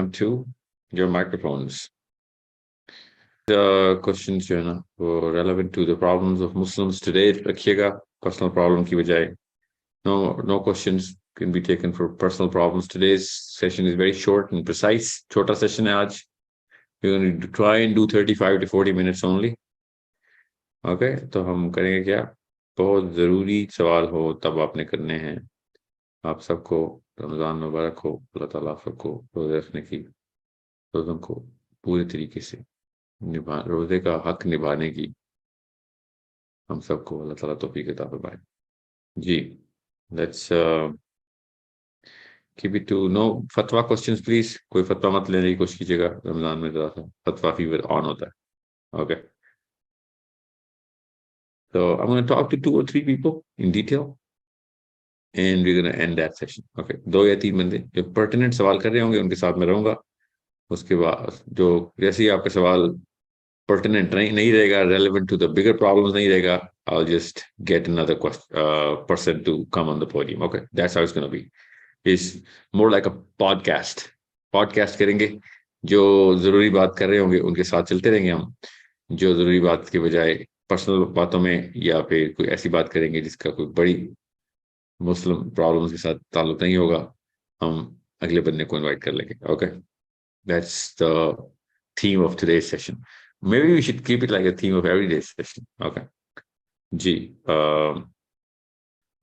to your microphones. The questions जो है ना वो relevant to the problems of Muslims today रखिएगा, personal problem की बजाय. No questions can be taken for personal problems. Today's session is very short and precise. छोटा session है आज. We're going to try and do 35 to 40 minutes only. Okay, तो हम करेंगे क्या? बहुत ज़रूरी सवाल हो तब आपने करने हैं. आप सबको रमज़ान मुबारक हो. अल्लाह ताला आप सबको रोज़े रखने की, रोज़ों को पूरे तरीके से रोज़े का हक निभाने की हम सबको अल्लाह ताला तौफीक अता फरमाए. जी, let's keep it to no फतवा questions please. कोई फतवा मत लेने की कोशिश कीजिएगा. रमज़ान में ज़रा सा फतवा फीवर ऑन होता है. Okay. So I'm going to talk to 2 or 3 people in detail and we're going to end that session. Okay. 2 या 3 बंदे जो pertinent सवाल कर रहे होंगे उनके साथ मैं रहूंगा. उसके बाद जो जैसे ही आपका सवाल pertinent नहीं रहेगा, relevant to the bigger problems नहीं रहेगा, I'll just get another person to come on the podium. Okay. That's how it's going to be. It's more like a podcast. Podcast करेंगे. जो जरूरी बात कर रहे होंगे उनके साथ चलते रहेंगे हम. जो जरूरी बात के बजाय पर्सनल बातों में या फिर कोई ऐसी बात करेंगे जिसका कोई बड़ी मुस्लिम प्रॉब्लम्स के साथ ताल्लुक नहीं होगा, हम अगले बंदे को इनवाइट कर लेंगे. Okay, that's the theme of today's session. Maybe we should keep it like a theme of every day session. Okay. जी,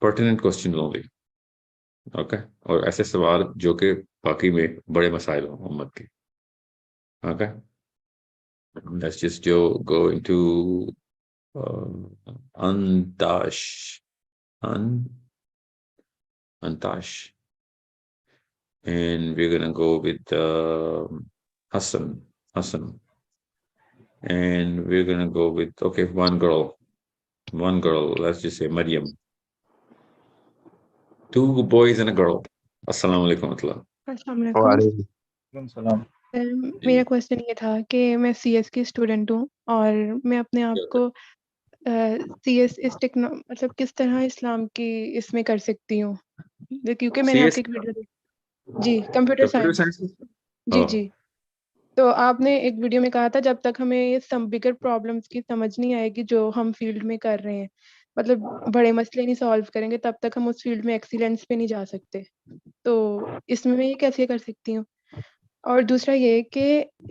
pertinent question only. Okay. और ऐसे सवाल जो कि बाकी में बड़े मसाइल हो उम्मत के. Okay. Let's just go into Antash. Antash. And we're gonna go with Hassan. And we're gonna go with one girl. Let's just say Maryam. 2 boys and a girl. Assalamu alaikum. मेरा क्वेश्चन ये था कि मैं CS की student हूँ और मैं अपने आप को सीएस मतलब किस तरह इस्लाम की इसमें कर सकती हूँ, क्योंकि मैंने आपकी एक वीडियो जी कंप्यूटर साइंस जी तो आपने एक वीडियो में कहा था जब तक हमें ये सम बिगर प्रॉब्लम्स की समझ नहीं आएगी जो हम फील्ड में कर रहे हैं, मतलब बड़े मसले नहीं सॉल्व करेंगे तब तक हम उस फील्ड में एक्सीलेंस पे नहीं जा सकते. तो इसमें मैं ये कैसे कर सकती हूँ? और दूसरा ये कि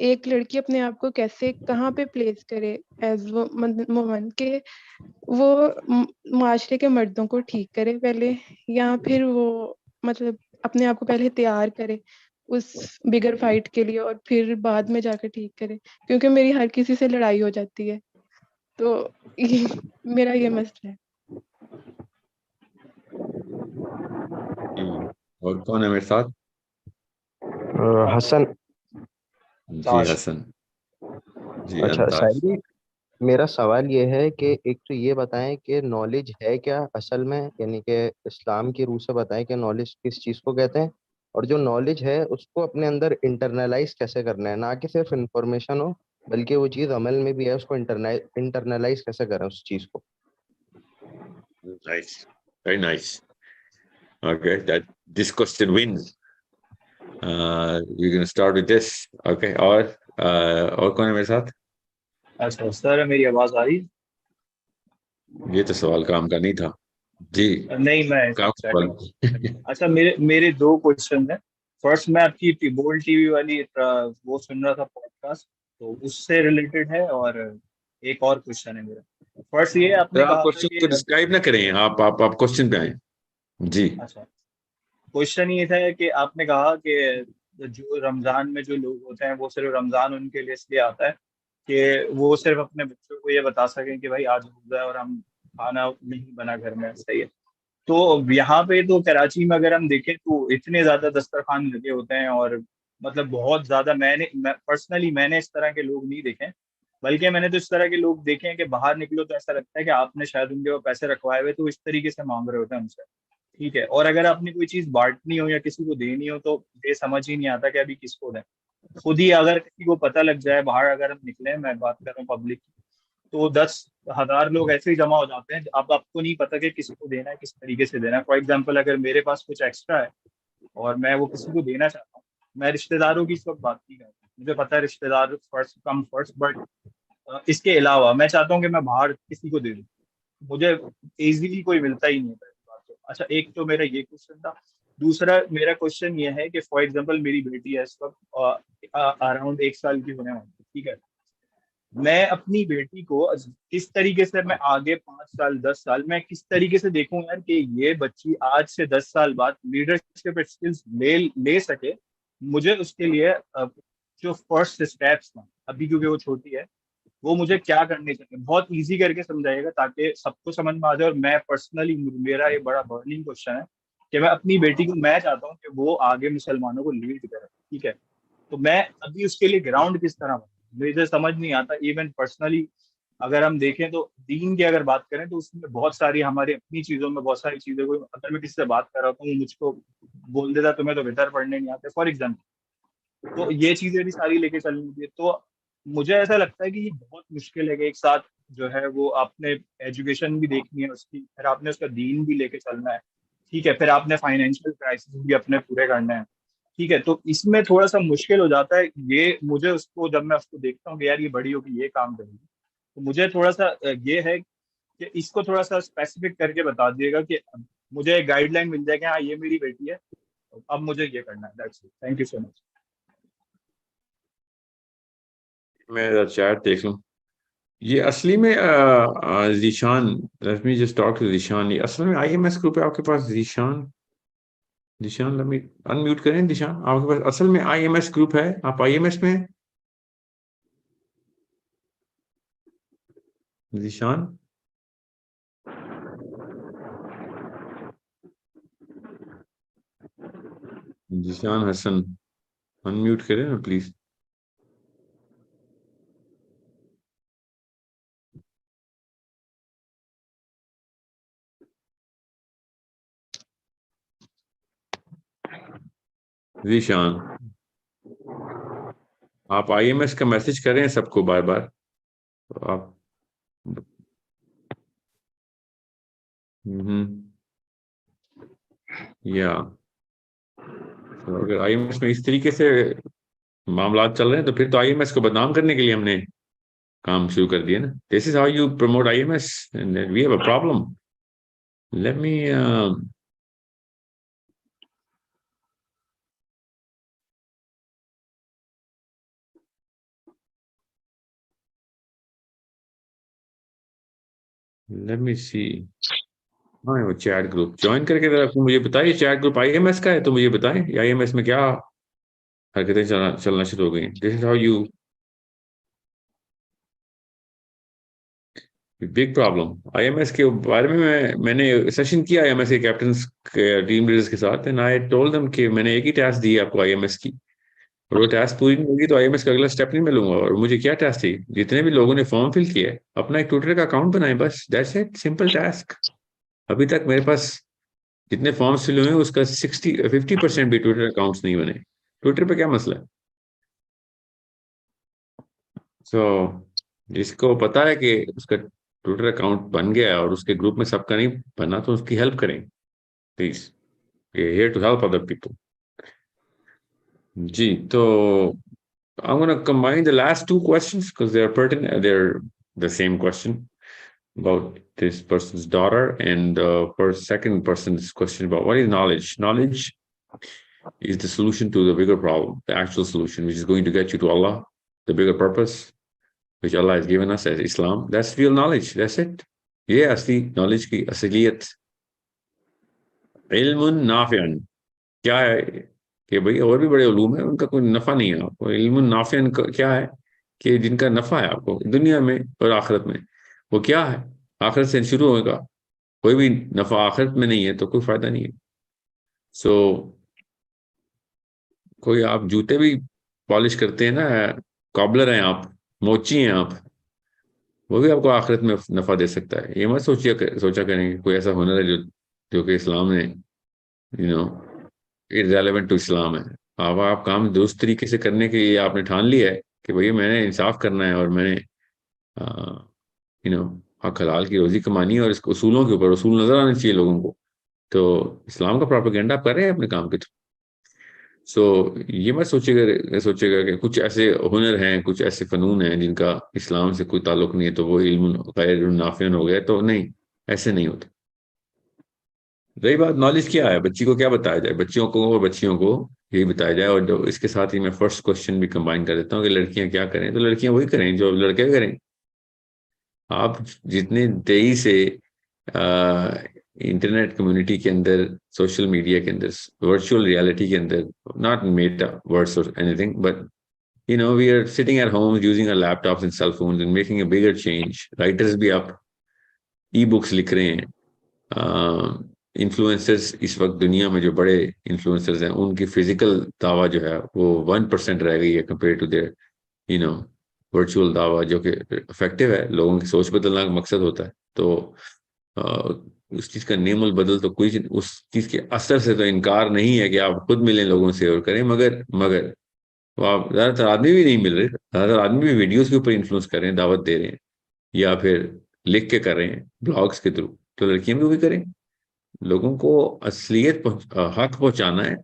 एक लड़की अपने आप को कैसे कहाँ पे प्लेस करे एज वुमन के वो माशरे के मर्दों को ठीक करे पहले, या फिर वो मतलब अपने आप को पहले तैयार करे उस बिगर फाइट के लिए और फिर बाद में जाकर ठीक करे, क्योंकि मेरी हर किसी से लड़ाई हो जाती है. तो मेरा ये मसला है. और कौन है मेरे साथ? हसन. जी हसन जी. अच्छा शायरी, मेरा सवाल ये है कि एक तो ये बताएं कि नॉलेज है क्या असल में, यानी कि इस्लाम की रूह से बताएं कि नॉलेज किस चीज़ को कहते हैं, और जो नॉलेज है उसको अपने अंदर इंटरनलाइज कैसे करना है, ना कि सिर्फ इंफॉर्मेशन हो बल्कि वो चीज़ अमल में भी है, उसको इंटरनलाइज कैसे करें उस चीज़ को. Nice, very nice. Okay, this question wins. You're going to start with this. Okay, और कौन है मेरे साथ? अच्छा सर, मेरी आवाज आ रही? ये तो सवाल काम का नहीं था जी. नहीं, मैं अच्छा मेरे 2 क्वेश्चन है. फर्स्ट, मैं आपकी बोल्ड टीवी वाली वो सुन रहा था पॉडकास्ट, तो उससे रिलेटेड है, और एक और क्वेश्चन है मेरा. फर्स्ट ये आपने कहा क्वेश्चन को डिस्क्राइब ना करें, आप क्वेश्चन पे आए जी. अच्छा, क्वेश्चन ये था कि आपने कहा कि जो रमजान में जो लोग होते हैं वो सिर्फ रमजान उनके लिए इसलिए आता है कि वो सिर्फ अपने बच्चों को ये बता सकें कि भाई आज रोजा है और हम खाना नहीं बना घर में. सही है. तो यहाँ पे तो कराची में अगर हम देखें तो इतने ज्यादा दस्तरखान लगे होते हैं, और मतलब बहुत ज्यादा पर्सनली मैंने इस तरह के लोग नहीं देखे, बल्कि मैंने तो इस तरह के लोग देखे हैं कि बाहर निकलो तो ऐसा लगता है कि आपने शायद उनके वो पैसे रखवाए हुए तो इस तरीके से मांग रहे होते हैं उनसे. ठीक है. और अगर आपने कोई चीज बांटनी हो या किसी को देनी हो तो ये समझ ही नहीं आता कि अभी किसको दें. खुद ही अगर किसी को पता लग जाए, बाहर अगर हम निकले, मैं बात कर रहा हूँ पब्लिक की, तो 10,000 लोग ऐसे ही जमा हो जाते हैं. अब आपको नहीं पता कि किसको देना है, किस तरीके से देना है. फॉर एग्जाम्पल, अगर मेरे पास कुछ एक्स्ट्रा है और मैं वो किसी को देना चाहता हूँ, मैं रिश्तेदारों की इस वक्त बात नहीं कर रहा, मुझे पता है रिश्तेदार फर्स्ट कम फर्स्ट, बट इसके अलावा मैं चाहता हूँ कि मैं बाहर किसी को दे दूँ, मुझे इजीली कोई मिलता ही नहीं है पहली बात तो। अच्छा, एक तो मेरा ये क्वेश्चन था। दूसरा मेरा क्वेश्चन ये है कि फॉर एग्जांपल मेरी बेटी है इस वक्त अराउंड 1 साल की होने वाली है, ठीक है। मैं अपनी बेटी को किस तरीके से मैं आगे 5 साल 10 साल मैं किस तरीके से देखूं यार कि ये बच्ची आज से 10 साल बाद लीडरशिप स्किल्स ले सके। मुझे उसके लिए जो फर्स्ट स्टेप्स था अभी, क्योंकि वो छोटी है, वो मुझे क्या करने चाहिए बहुत इजी करके समझाइएगा ताकि सबको समझ में आ जाए। और मैं पर्सनली, मेरा ये बड़ा बर्निंग क्वेश्चन है कि मैं अपनी बेटी को, मैं चाहता हूँ कि वो आगे मुसलमानों को लीड करे, ठीक है। तो मैं अभी उसके लिए ग्राउंड किस तरह बनाऊं, मुझे समझ नहीं आता। इवन पर्सनली अगर हम देखें तो दीन की अगर बात करें तो उसमें बहुत सारी हमारी अपनी चीजों में बहुत सारी चीजें, कोई अगर मैं किसी से बात कर रहा हूँ तो वो मुझको बोल देता तुम्हें तो बेहतर पढ़ने नहीं आते, फॉर एग्जाम्पल। तो ये चीजें भी सारी लेके चलनी चाहिए। तो मुझे ऐसा लगता है कि ये बहुत मुश्किल है कि एक साथ जो है वो आपने एजुकेशन भी देखनी है उसकी, फिर आपने उसका दीन भी लेके चलना है, ठीक है, फिर आपने फाइनेंशियल क्राइसिस भी अपने पूरे करने हैं, ठीक है। तो इसमें थोड़ा सा मुश्किल हो जाता है ये मुझे, उसको जब मैं उसको देखता हूँ कि यार ये बड़ी होगी ये काम करेगी, तो मुझे थोड़ा सा ये है कि इसको थोड़ा सा स्पेसिफिक करके बता दिएगा कि मुझे एक गाइडलाइन मिल जाए कि हाँ ये मेरी बेटी है, अब मुझे ये करना है। That's it, thank you so much. मैं चैट देख लूं। ये असली में Zeeshan, let me just talk to Zeeshan. ये असल में आईएमएस ग्रुप है आपके पास Zeeshan? Zeeshan let me unmute करें। जीशान आपके पास असल में आईएमएस ग्रुप है? आप आईएमएस में हैं? जीशान, जीशान हसन अनम्यूट करें ना प्लीज। जीशान, आप आईएमएस का मैसेज करें सबको बार बार। तो आप या तो अगर आईएमएस में इस तरीके से मामला चल रहे हैं तो फिर तो आईएमएस को बदनाम करने के लिए हमने काम शुरू कर दिया ना। This is how you promote IMS and we have a problem. Let me see. हाँ, वो चैट ग्रुप ज्वाइन करके जरा मुझे बताइए, चैट ग्रुप आईएमएस का है तो मुझे बताएं आईएमएस में क्या हरकतें चलना शुरू हो गई। This is how you, big problem. IMS के बारे में मैंने सेशन किया आईएमएस के कैप्टन टीम लीडर्स के साथ एंड आई टोल्ड देम कि मैंने एक ही टास्क दी है आपको आईएमएस की, और वो टास्क पूरी नहीं होगी तो आईएमएस का अगला स्टेप नहीं मिलूंगा। और मुझे क्या टास्क थी, जितने भी लोगों ने फॉर्म फिल किया है अपना एक ट्विटर का अकाउंट बनाए, बस दैट्स इट, सिंपल टास्क। अभी तक मेरे पास जितने फॉर्म्स फिल हुए हैं उसका 50% भी ट्विटर अकाउंट्स नहीं बने। ट्विटर पे क्या मसला है? सो जिसको पता है कि उसका ट्विटर अकाउंट बन गया है और उसके ग्रुप में सबका नहीं बना तो उसकी हेल्प करें please, here to help other people. जी, तो I'm going to combine the last two questions because they're pertinent. They're the same question about this person's daughter, and for second person's question about what is knowledge. Knowledge is the solution to the bigger problem, the actual solution, which is going to get you to Allah, the bigger purpose, which Allah has given us as Islam. That's real knowledge. That's it. ये असली knowledge की असलियत। इल्मुन नाफिअन क्या है कि भाई और भी बड़े उलूम है उनका कोई नफा नहीं है आपको। इल्मुन नाफिअन क्या है कि जिनका नफा है आपको दुनिया में और आखिरत में। वो क्या है? आखिरत से शुरू होगा, कोई भी नफा आखिरत में नहीं है तो कोई फायदा नहीं है। सो कोई आप जूते भी पॉलिश करते हैं ना, कॉबलर हैं आप, मोची हैं आप, वो भी आपको आखिरत में नफा दे सकता है। ये मत सोचा करेंगे कोई ऐसा हुनर है जो कि इस्लाम ने you know irrelevant to Islam है। आप काम दुरुस्त तरीके से करने के लिए आपने ठान लिया है कि भैया मैंने इंसाफ करना है और मैंने हक हलाल की रोजी कमानी है और इसको उसूलों के ऊपर उसूल नजर आने चाहिए लोगों को, तो इस्लाम का प्रोपेगेंडा आप कर रहे हैं अपने काम के थ्रू। सो ये मत सोचेगा कि कुछ ऐसे हुनर हैं, कुछ ऐसे फनून हैं जिनका इस्लाम से कोई ताल्लुक नहीं है तो वो इल्म गैर नाफियन हो गया। तो नहीं, ऐसे नहीं होता। रही बात नॉलेज क्या है, बच्ची को क्या बताया जाए, बच्चियों को और बच्चियों को यही बताया जाए। और जो इसके साथ ही मैं फर्स्ट क्वेश्चन भी कंबाइन कर देता हूँ कि लड़कियां क्या करें, तो लड़कियां वही करें जो लड़के करें। आप जितने तेजी से इंटरनेट कम्युनिटी के अंदर, सोशल मीडिया के अंदर, वर्चुअल रियलिटी के अंदर, नॉट मेटा वर्ड्स और anything, but we are sitting at home using our laptops and cell phones and making a bigger change. Writers भी आप ई बुक्स लिख रहे हैं। इन्फ्लुएंसर्स इस वक्त दुनिया में जो बड़े इन्फ्लुएंसर्स हैं उनकी फिजिकल दावा जो है वो 1% रह गई है compare to there you know virtual दावा, जो कि इफेक्टिव है। लोगों की सोच बदलना का मकसद होता है। तो उस चीज का नेमुल बदल तो कोई उस चीज के असर से तो इनकार नहीं है कि आप खुद मिलें लोगों से और करें, मगर तो आप ज्यादातर आदमी भी नहीं मिल रहे, ज्यादातर आदमी भी वीडियोस के ऊपर इन्फ्लुएंस कर रहे हैं, दावत दे रहे हैं, या फिर लिख के कर रहे हैं ब्लॉग्स के थ्रू। तो लड़कियां भी वही करें। लोगों को हक पहुंचाना है।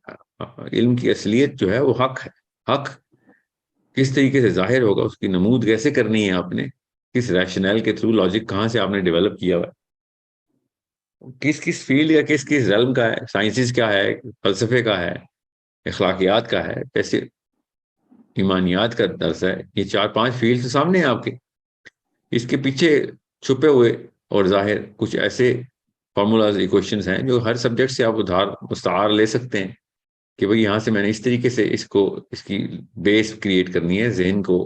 इल्म की असलियत जो है वो हक है। हक किस तरीके से जाहिर होगा, उसकी नमूद कैसे करनी है आपने, किस रैशनल के थ्रू, लॉजिक कहाँ से आपने डेवलप किया हुआ है, किस किस फील्ड या किस किस रेल्म का है, साइंसिस का है, फलसफे का है, अखलाकियात का है, कैसे ईमानियात का दर्स है। ये 4-5 फील्ड तो सामने हैं आपके। इसके पीछे छुपे हुए और जाहिर कुछ ऐसे फार्मूलाज, इक्वेशंस हैं जो हर सब्जेक्ट से आप उधार मुस्तार ले सकते हैं कि भाई यहाँ से मैंने इस तरीके से इसकी बेस क्रिएट करनी है जहन को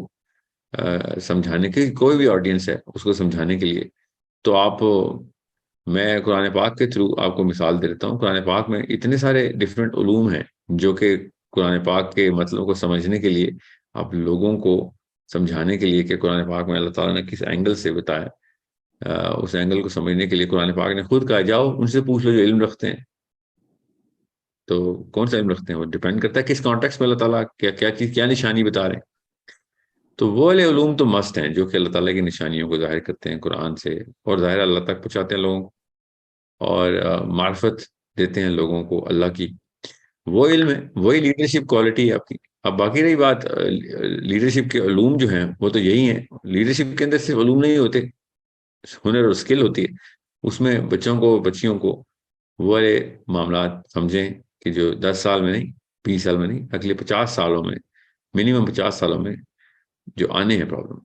समझाने के, कोई भी ऑडियंस है उसको समझाने के लिए। तो आप मैं कुरान पाक के थ्रू आपको मिसाल दे देता हूँ। कुरान पाक में इतने सारे डिफरेंट उलूम हैं जो कि कुरान पाक के मतलब को समझने के लिए, आप लोगों को समझाने के लिए कि कुरान पाक में अल्लाह ताला ने किस एंगल से बताया, उस एंगल को समझने के लिए कुरान पाक ने खुद कहा जाओ उनसे पूछ लो जो इल्म रखते हैं। तो कौन सा इल्म रखते हैं वो डिपेंड करता है किस कॉन्टेक्स्ट में अल्लाह ताला क्या क्या चीज, क्या निशानी बता रहे हैं। तो वो वाले उलूम तो मस्त हैं जो कि अल्लाह ताला की निशानियों को जाहिर करते हैं कुरान से, और जाहिर अल्लाह तक पहुंचाते हैं लोगों को, और मार्फत देते हैं लोगों को अल्लाह की। वो इल्म है, वही लीडरशिप क्वालिटी है आपकी। अब बाकी रही बात लीडरशिप के उलूम जो हैं वो तो यही हैं। लीडरशिप के अंदर सिर्फ उलूम नहीं होते, हुनर और स्किल होती है। उसमें बच्चों को, बच्चियों को वो वाले मामला समझें कि जो 10 साल में नहीं, 20 साल में नहीं, अगले 50 सालों में, मिनिमम 50 सालों में जो आने हैं प्रॉब्लम,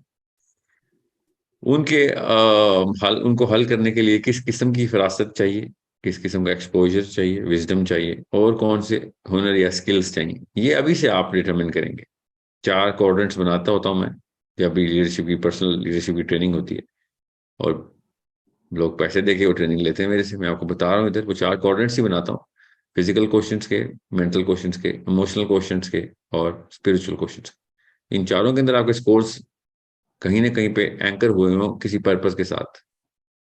उनको हल करने के लिए किस किस्म की फरासत चाहिए, किस किस्म का एक्सपोजर चाहिए, विजडम चाहिए, और कौन से हुनर या स्किल्स चाहिए, ये अभी से आप डिटरमिन करेंगे। 4 क्वाड्रेंट्स बनाता होता हूँ मैं जब भी लीडरशिप की, पर्सनल लीडरशिप की ट्रेनिंग होती है, और लोग पैसे देके वो ट्रेनिंग लेते हैं मेरे से। मैं आपको बता रहा हूँ इधर वो 4 क्वाड्रेंट्स ही बनाता हूँ। फिजिकल क्वेश्चंस के, मेंटल क्वेश्चंस के, इमोशनल क्वेश्चंस के, और स्पिरिचुअल क्वेश्चंस। इन चारों के अंदर आपके स्कोर्स कहीं ना कहीं पे एंकर हुए हों किसी पर्पस के साथ,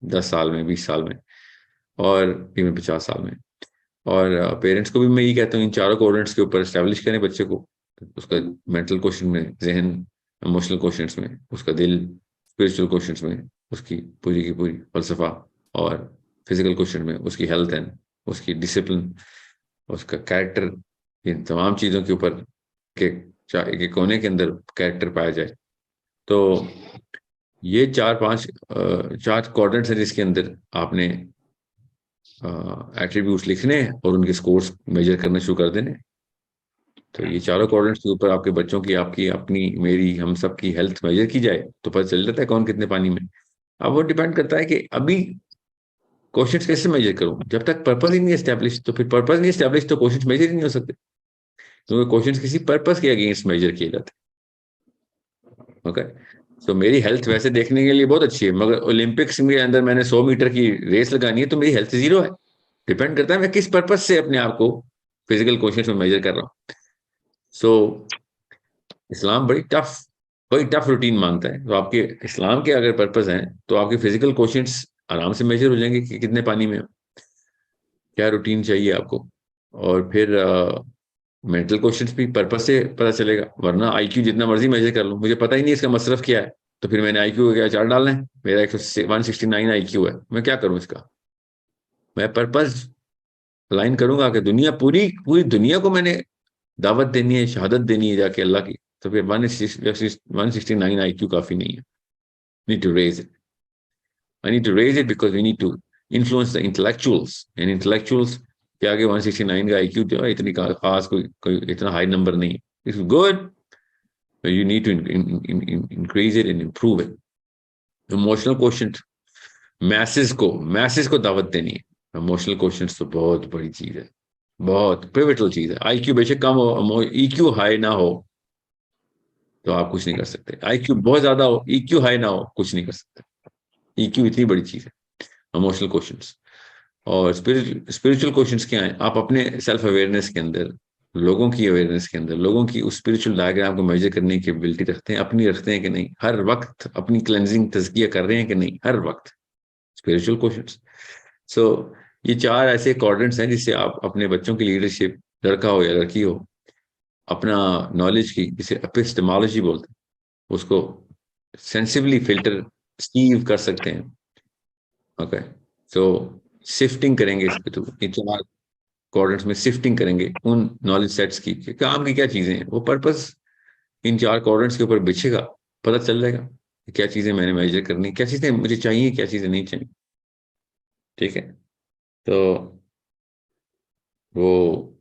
10 साल में, 20 साल में, और इवन 50 साल में। और पेरेंट्स को भी मैं यही कहता हूँ इन चारों कोऑर्डिनेट्स के ऊपर एस्टेब्लिश करें बच्चे को। उसका मेंटल क्वेश्चन में जहन, इमोशनल क्वेश्चंस में उसका दिल, स्पिरिचुअल क्वेश्चंस में उसकी पूरी की पूरी फलसफा, और फिजिकल क्वेश्चन में उसकी हेल्थ एंड उसकी डिसिप्लिन, उसका कैरेक्टर, इन तमाम चीज़ों के ऊपर के कोने के अंदर कैरेक्टर पाया जाए। तो ये 4 क्वाड्रेंट्स हैं जिसके अंदर आपने एट्रीब्यूट्स लिखने हैं और उनके स्कोर्स मेजर करना शुरू कर देने। तो ये चारों क्वाड्रेंट्स के ऊपर आपके बच्चों की, आपकी, अपनी, मेरी, हम सब की हेल्थ मेजर की जाए तो पता चल जाता है कौन कितने पानी में। अब वो डिपेंड करता है कि अभी क्वेश्चंस कैसे मेजर करूं। जब तक पर्पस ही नहीं एस्टेब्लिश, तो फिर पर्पस नहीं एस्टेब्लिश तो क्वेश्चंस मेजर ही नहीं हो सकते, क्योंकि क्वेश्चंस किसी पर्पस के अगेंस्ट मेजर किए जाते हैं। ओके, तो मेरी हेल्थ वैसे देखने के लिए बहुत अच्छी है, मगर ओलंपिक्स के अंदर मैंने 100 मीटर की रेस लगानी है तो मेरी हेल्थ 0 है। डिपेंड करता है मैं किस पर्पस से अपने आप को फिजिकल क्वेश्चंस में मेजर कर रहा हूँ। सो इस्लाम बड़ी टफ रूटीन मांगता है। तो आपके इस्लाम के अगर पर्पस हैं तो आपके फिजिकल क्वेश्चंस आराम से मेजर हो जाएंगे कि कितने पानी में हो, क्या रूटीन चाहिए आपको। और फिर मेंटल क्वेश्चंस भी पर्पस से पता चलेगा, वरना आईक्यू जितना मर्जी मेजर कर लूं, मुझे पता ही नहीं इसका मसरफ क्या है, तो फिर मैंने आईक्यू का क्या चार्ट डालना है, मेरा 169 आईक्यू है, मैं क्या करूं इसका। मैं पर्पस लाइन करूंगा कि दुनिया, पूरी पूरी दुनिया को मैंने दावत देनी है, शहादत देनी है जाके अल्लाह की, तो फिर 169 IQ काफी नहीं है. Need to raise it. I need to raise it because we need to influence the intellectuals. And intellectuals के आगे 169 का IQ जो है इतनी खास कोई इतना हाई नंबर नहीं है. It's good, but you need to increase it and improve it. Emotional quotient, masses को दावत देनी है. Emotional quotient तो बहुत बड़ी चीज है, बहुत पिवटल चीज है. IQ बेशक कम हो, EQ हाई ना हो तो आप कुछ नहीं कर सकते. IQ बहुत ज्यादा हो, EQ हाई ना हो, कुछ नहीं कर सकते. EQ इतनी बड़ी चीज है. इमोशनल क्वेश्चंस और स्पिरिचुअल क्वेश्चंस क्या है? आप अपने सेल्फ अवेयरनेस के अंदर, लोगों की अवेयरनेस के अंदर, लोगों की उस स्पिरिचुअल डायग्राम को मेजर करने की एबिलिटी रखते हैं, अपनी रखते हैं कि नहीं? हर वक्त अपनी क्लेंजिंग तज़किया कर रहे हैं कि नहीं? हर वक्त स्पिरिचुअल क्वेश्चंस. सो ये 4 ऐसे क्वाड्रेंट्स हैं जिससे आप अपने बच्चों की लीडरशिप, लड़का हो या लड़की हो, अपना नॉलेज की, जिसे एपिस्टेमोलॉजी बोलते हैं, उसको सेंसिबली फिल्टर सीव कर सकते हैं. ओके, सो शिफ्टिंग करेंगे इस पे, तो इन 4 क्वाड्रेंट्स में शिफ्टिंग करेंगे उन नॉलेज सेट्स की, काम की क्या चीजें हैं, वो पर्पस इन 4 क्वाड्रेंट्स के ऊपर बिछेगा, पता चल जाएगा क्या चीजें मैंने मेजर करनी, क्या चीजें मुझे चाहिए, क्या चीजें नहीं चाहिए. ठीक है, तो वो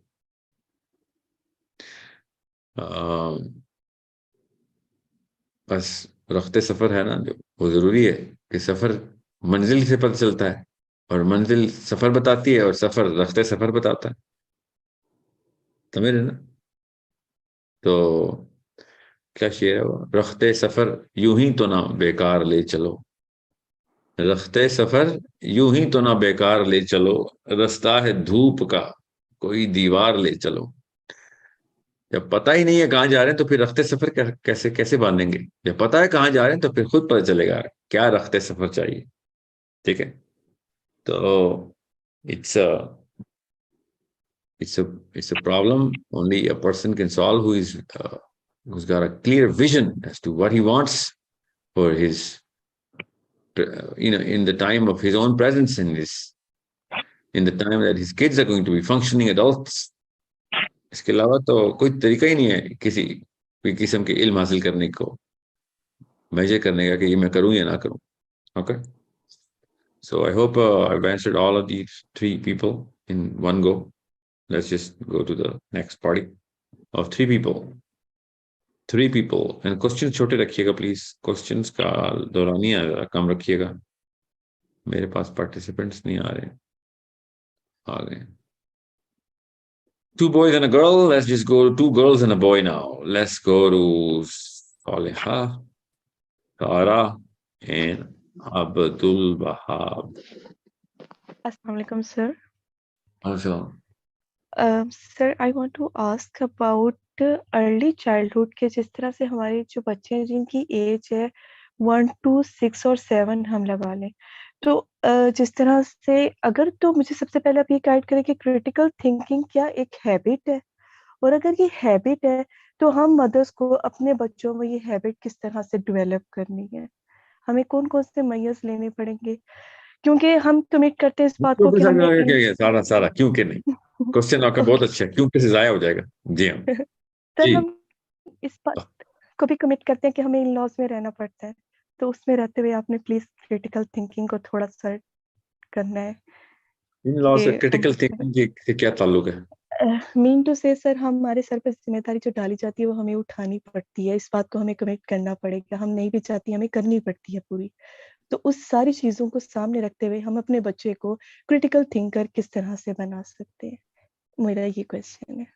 बस रफ्ते सफर है ना जो, वो जरूरी है कि सफर मंजिल से पता चलता है, और मंजिल सफर बताती है, और सफर रफ्ते सफर बताता है. समझ रहे ना? तो क्या शेर है वो? रफ्ते सफर यूं ही तो ना बेकार ले चलो, रफ्ते सफर यूं ही तो ना बेकार ले चलो, रास्ता है धूप का कोई दीवार ले चलो. जब पता ही नहीं है कहाँ जा रहे हैं तो फिर रफ्ते सफर कैसे कैसे बांधेंगे? जब पता है कहाँ जा रहे हैं तो फिर खुद पता चलेगा क्या रफ्ते सफर चाहिए. ठीक है, तो it's it's a problem only a person can solve who is who's got a clear vision as to what he wants for his in the time of his own presence, and in the time that his kids are going to be functioning adults. इसके अलावा तो कोई तरीका ही नहीं है कोई किस्म के इल्म हासिल करने को, मेजर करने का कि ये मैं करूं या ना करूं. Okay, so I hope I've answered all of these 3 people in one go. Let's just go to the next party of 3 people. 3 people. And question छोटे रखिएगा प्लीज, क्वेश्चंस का दौरानिया कम रखिएगा. मेरे पास पार्टिसिपेंट्स नहीं आ रहे. आ गए. 2 boys and a girl. Let's just go 2 girls and a boy now. Let's go to Saliha, Tara, and Abdul Wahab. Assalamu alaikum, sir. Also, Sir, I want to ask about early childhood के जिस तरह से हमारे जो बच्चे हैं जिनकी as है 1 to 6 और 7 हम लगा लें, तो जिस तरह से अगर, तो मुझे सबसे पहले आप ये गाइड करें कि क्रिटिकल थिंकिंग क्या एक हैबिट है, और अगर ये हैबिट है तो हम मदर्स को अपने बच्चों में ये हैबिट किस तरह से डेवलप करनी है, हमें कौन कौन से मेजर्स लेने पड़ेंगे, क्योंकि हम कमिट करते हैं इस बात को कि हमने सारा क्यों के नहीं. क्वेश्चन आपका बहुत अच्छा है, क्यों कैसे जाया हो जाएगा. जी हाँ सर, हम इस बात को भी कमिट करते हैं कि हमें इन लॉज में रहना पड़ता है, तो उसमें रहते हुए आपने प्लीज क्रिटिकल थिंकिंग को थोड़ा सा करना है. इन लॉज से क्रिटिकल थिंकिंग से क्या ताल्लुक है? मीन टू से सर, हमारे सर पर जिम्मेदारी जो डाली जाती है वो हमें उठानी पड़ती है, इस बात को हमें कमिट करना पड़ेगा, हम नहीं भी चाहती, हमें करनी पड़ती है पूरी. तो उस सारी चीजों को सामने रखते हुए हम अपने बच्चे को क्रिटिकल थिंकर किस तरह से बना सकते हैं, मेरा ये क्वेश्चन है.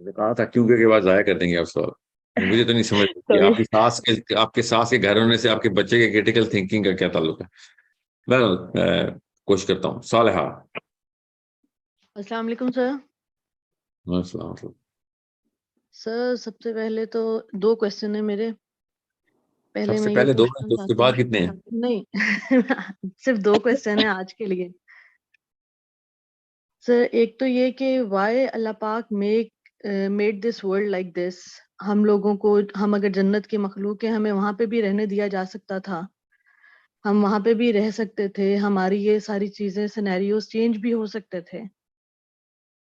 कहा था क्यों के बाद जाया कर देंगे आप सवाल. मुझे तो नहीं समझ कि आपके सास के घर होने से आपके बच्चे के क्रिटिकल थिंकिंग का क्या ताल्लुक है. मैं कोशिश करता हूँ. सालेहा. अस्सलाम वालेकुम सर. सर, सबसे पहले तो 2 क्वेश्चन है मेरे. पहले सबसे मैं पहले ये 2 पूछना तो उसके बाद कितने हैं? नहीं सिर्फ 2 क्वेश्चन है आज के लिए. सर, एक तो ये कि व्हाई अल्लाह पाक made this world like this. हम लोगों को, हम अगर जन्नत के मखलूक है, हमें वहां पे भी रहने दिया जा सकता था, हम वहां पे भी रह सकते थे, हमारी ये सारी चीजें सिनेरियोस चेंज भी हो सकते थे.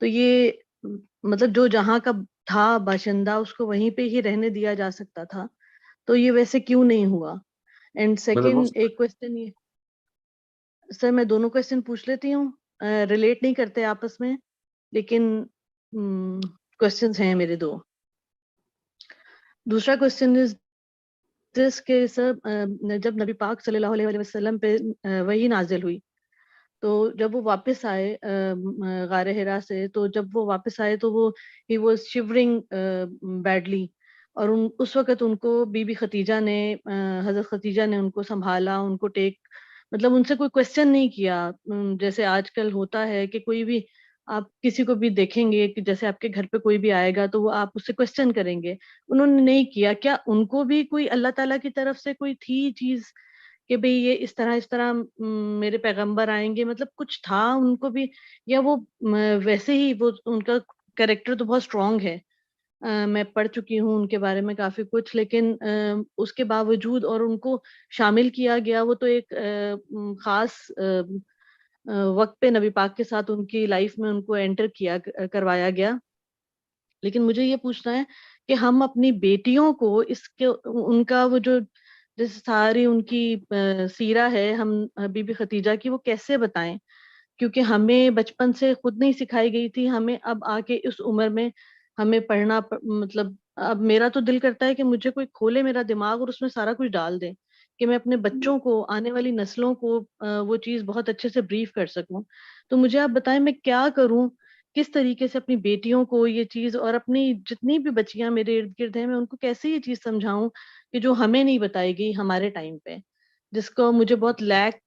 तो ये मतलब जो जहाँ का था बाशिंदा उसको वहीं पे ही रहने दिया जा सकता था, तो ये वैसे क्यों नहीं हुआ? एंड मतलब सेकंड एक क्वेश्चन ये, सर मैं दोनों क्वेश्चन पूछ लेती हूँ, रिलेट नहीं करते आपस में, लेकिन क्वेश्चंस हैं मेरे दो। दूसरा क्वेश्चन इज दिस के सर, जब नबी पाक सल्लल्लाहु अलैहि वसल्लम पे वही नाजिल हुई, तो जब वो वापस आए गारे हिरा से, तो जब वो वापस आए तो वो ही वाज शिवरिंग बैडली, और उस वक्त उनको बीबी खतीजा ने, हजरत खतीजा ने उनको संभाला, उनको टेक, मतलब उनसे कोई क्वेश्चन नहीं किया। जैसे आजकल होता है कि कोई भी, आप किसी को भी देखेंगे कि जैसे आपके घर पे कोई भी आएगा तो वो आप उससे क्वेश्चन करेंगे, उन्होंने नहीं किया। क्या उनको भी कोई अल्लाह ताला की तरफ से कोई थी चीज कि भाई ये इस तरह मेरे पैगंबर आएंगे, मतलब कुछ था उनको भी, या वो वैसे ही वो उनका कैरेक्टर तो बहुत स्ट्रांग है। मैं पढ़ चुकी हूँ उनके बारे में काफी कुछ, लेकिन उसके बावजूद और उनको शामिल किया गया, वो तो एक खास वक्त पे नबी पाक के साथ उनकी लाइफ में उनको एंटर किया करवाया गया। लेकिन मुझे ये पूछना है कि हम अपनी बेटियों को इसके उनका वो जो जैसे सारी उनकी सीरा है, हम बीबी खतीजा की, वो कैसे बताएं? क्योंकि हमें बचपन से खुद नहीं सिखाई गई थी, हमें अब आके इस उम्र में हमें पढ़ना मतलब अब मेरा तो दिल करता है कि मुझे कोई खोले मेरा दिमाग और उसमें सारा कुछ डाल दे, कि मैं अपने बच्चों को, आने वाली नस्लों को वो चीज बहुत अच्छे से ब्रीफ कर सकूं। तो मुझे आप बताएं मैं क्या करूं, किस तरीके से अपनी बेटियों को ये चीज, और अपनी जितनी भी बच्चियां मेरे इर्द गिर्द हैं, मैं उनको कैसे ये चीज समझाऊं कि जो हमें नहीं बताई गई हमारे टाइम पे, जिसको मुझे बहुत लैक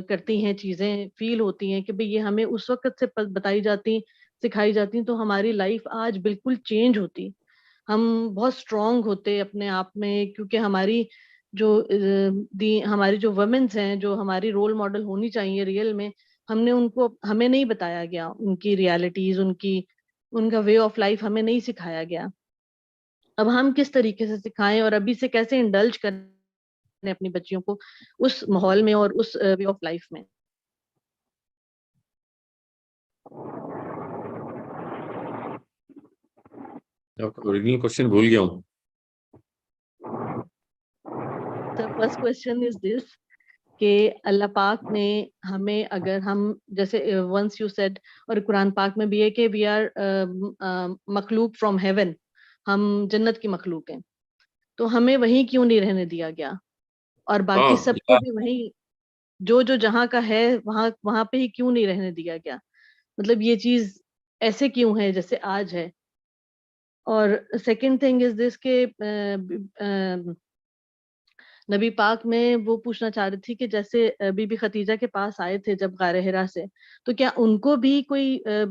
करती हैं, चीजें फील होती हैं कि भाई ये हमें उस वक्त से बताई जाती, सिखाई जाती, तो हमारी लाइफ आज बिल्कुल चेंज होती, हम बहुत स्ट्रांग होते अपने आप में। क्योंकि हमारी जो हमारी जो वुमेन्स हैं, जो हमारी रोल मॉडल होनी चाहिए रियल में, हमने उनको, हमें नहीं बताया गया उनकी रियलिटीज, उनकी उनका वे ऑफ लाइफ हमें नहीं सिखाया गया। अब हम किस तरीके से सिखाएं और अभी से कैसे इंडल्ज करें अपनी बच्चियों को उस माहौल में और उस वे ऑफ लाइफ में? ओरिजिनल क्वेश्चन भूल गया हूँ। तो फर्स्ट क्वेश्चन इज दिस कि अल्लाह पाक ने हमें, अगर हम जैसे वंस यू सेड, और कुरान पाक में भी है कि वी आर मखलूक फ्रॉम हेवन, हम जन्नत की मखलूक हैं, तो हमें वहीं क्यों नहीं रहने दिया गया, और बाकी हाँ सबको भी वहीं, जो जो जहाँ का है वहां वहां पे ही क्यों नहीं रहने दिया गया? मतलब ये चीज ऐसे क्यों है जैसे आज है? और सेकंड थिंग इज दिस के नबी पाक में वो पूछना चाह रही थी कि जैसे बीबी खतीजा के पास आए थे जब गारे हिरा से, तो क्या उनको भी कोई क्या,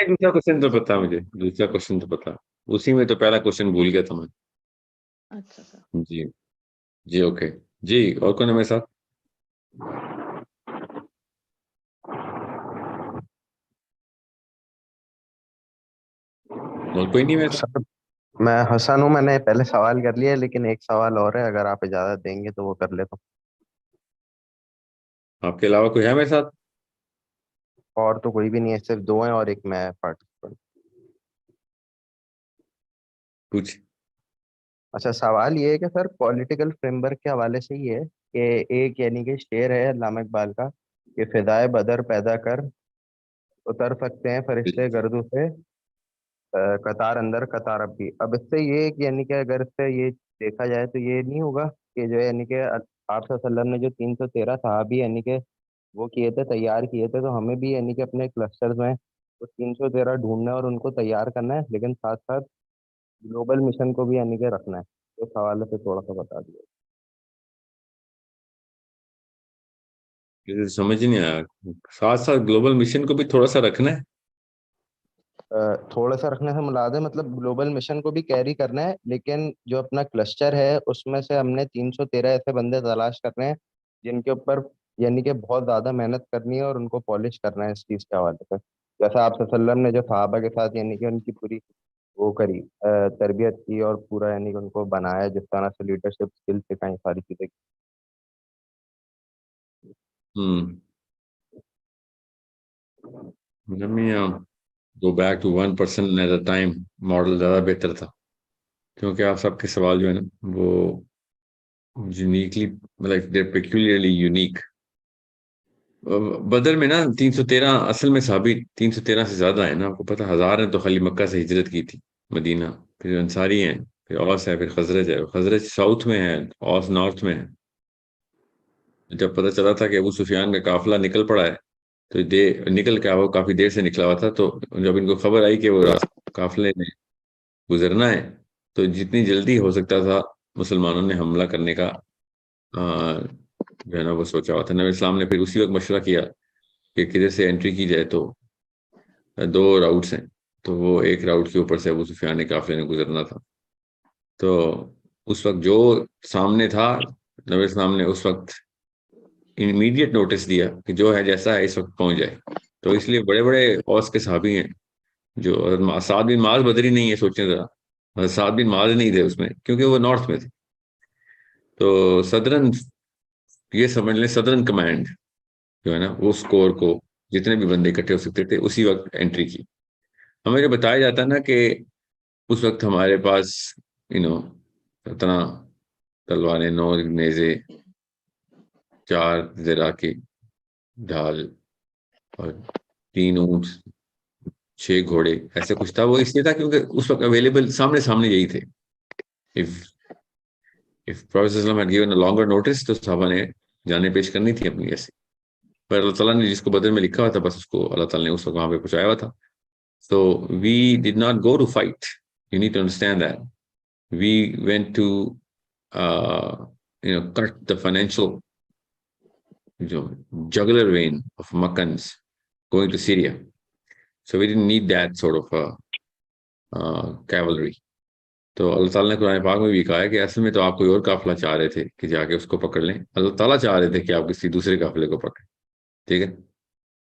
दूसरा क्वेश्चन तो पता मुझे, दूसरा क्वेश्चन तो पता, उसी में तो पहला क्वेश्चन भूल गया था मैं। अच्छा सर। जी जी, ओके जी। और कौन है मेरे साथ? और कोई नहीं मेरे साथ? सर मैं हसन हूँ, मैंने पहले सवाल कर लिया, लेकिन एक सवाल और है, अगर आप इजाजत देंगे तो वो कर लेता आपके अलावा कोई है मेरे साथ? हूँ। और तो कोई भी नहीं है, सिर्फ दो हैं और एक मैं पार्टिसिपेंट। कुछ अच्छा, सवाल ये है कि सर पॉलिटिकल फ्रेमवर्क के हवाले से ये है कि एक यानी कि शेर है अल्लामा इकबाल का कि फिदाए बदर पैदा कर, उतर सकते हैं फरिश्ते गर्दों से, कतार अंदर कतार अब भी। अब इससे ये कि यानी कि अगर इससे ये देखा जाए तो ये नहीं होगा कि जो यानी कि आप वसल्लम ने जो 313 सहाबी यानी कि वो किए थे, तैयार किए थे, तो हमें भी यानी कि अपने क्लस्टर्स में वो 313 ढूंढना है और उनको तैयार करना है, लेकिन साथ साथ ग्लोबल मिशन को भी यानी कि रखना है। तो हवाले से थोड़ा सा बता दिया। मुझे समझ नहीं आया, साथ साथ ग्लोबल मिशन को भी थोड़ा सा रखना है? थोड़ा सा रखने से मुराद है मतलब ग्लोबल मिशन को भी कैरी करना है, लेकिन जो अपना क्लस्टर है उसमें से हमने 313 ऐसे बंदे तलाश करने हैं जिनके ऊपर यानी कि बहुत ज्यादा मेहनत करनी है और उनको पॉलिश करना है इस चीज के हवाले से। जैसा आप वसल्लम ने जो सहाबा के साथ यानी कि उनकी पूरी वो करी, तरबियत की और पूरा यानी कि उनको बनाया, जिस तरह से लीडरशिप स्किल सिखाई, सारी चीजें। Hmm. let me go back to 1 person at a time model ज़्यादा बेहतर था, क्योंकि आप सबके सवाल जो है ना वो यूनिकली मतलब दे पेक्यूलियरली यूनिक। बदर में ना 313 असल में साबित 313 से ज्यादा है ना, आपको पता 1000 ने तो खाली मक्का से हिजरत की थी मदीना, फिर अंसारी हैं, फिर औस है, फिर खजरज है। खजरज साउथ में है, औस नॉर्थ में है। जब पता चला था कि अबू सुफियान का काफिला निकल पड़ा है, तो निकल के वो काफी देर से निकला हुआ था, तो जब इनको खबर आई कि वो काफिले ने गुजरना है, तो जितनी जल्दी हो सकता था मुसलमानों ने हमला करने का जो है ना वो सोचा हुआ था। नबी इस्लाम ने फिर उसी वक्त मशवरा किया कि किधर से एंट्री की जाए, तो 2 राउट्स हैं, तो वो एक राउट के ऊपर से अबू सुफियान ने काफिले ने गुजरना था। तो उस वक्त जो सामने था, नबी इस्लाम ने उस वक्त इमीडिएट नोटिस दिया कि जो है जैसा है इस वक्त पहुंच जाए। तो इसलिए बड़े बड़े औस के सहाबी हैं, जो साद बिन माज बदरी नहीं है, सोचने जरा, साद बिन माज नहीं थे उसमें, क्योंकि वो नॉर्थ में थे। तो सदरन, ये समझ लें सदरन कमांड जो है ना, वो स्कोर को जितने भी बंदे इकट्ठे हो सकते थे उसी वक्त एंट्री की। हमें जो बताया जाता है ना कि उस वक्त हमारे पास 17 तलवारें, 9 नेज़े, 4 ज़रा की ढाल और 3 ऊंट, 6 घोड़े, ऐसे कुछ था। वो इसलिए था क्योंकि उस वक्त अवेलेबल सामने सामने यही थे। If if professor had given a longer notice, तो साहबा ने जाने पेश करनी थी अपनी ऐसे। पर अल्लाह ताला ने जिसको बदर में लिखा हुआ था, बस उसको अल्लाह ताला ने उस वक्त वहां पे पहुंचाया हुआ था। So we did not go to fight. You need to understand that. We went to, cut the financial, jugular vein of Makkans going to Syria. So we didn't need that sort of cavalry. तो अल्लाह ताला ने कुरान पाक में भी कहा है कि असल में तो आप कोई और काफिला चाह रहे थे कि जाके उसको पकड़ लें, अल्लाह ताला चाह रहे थे कि आप किसी दूसरे काफिले को पकड़ें। ठीक है।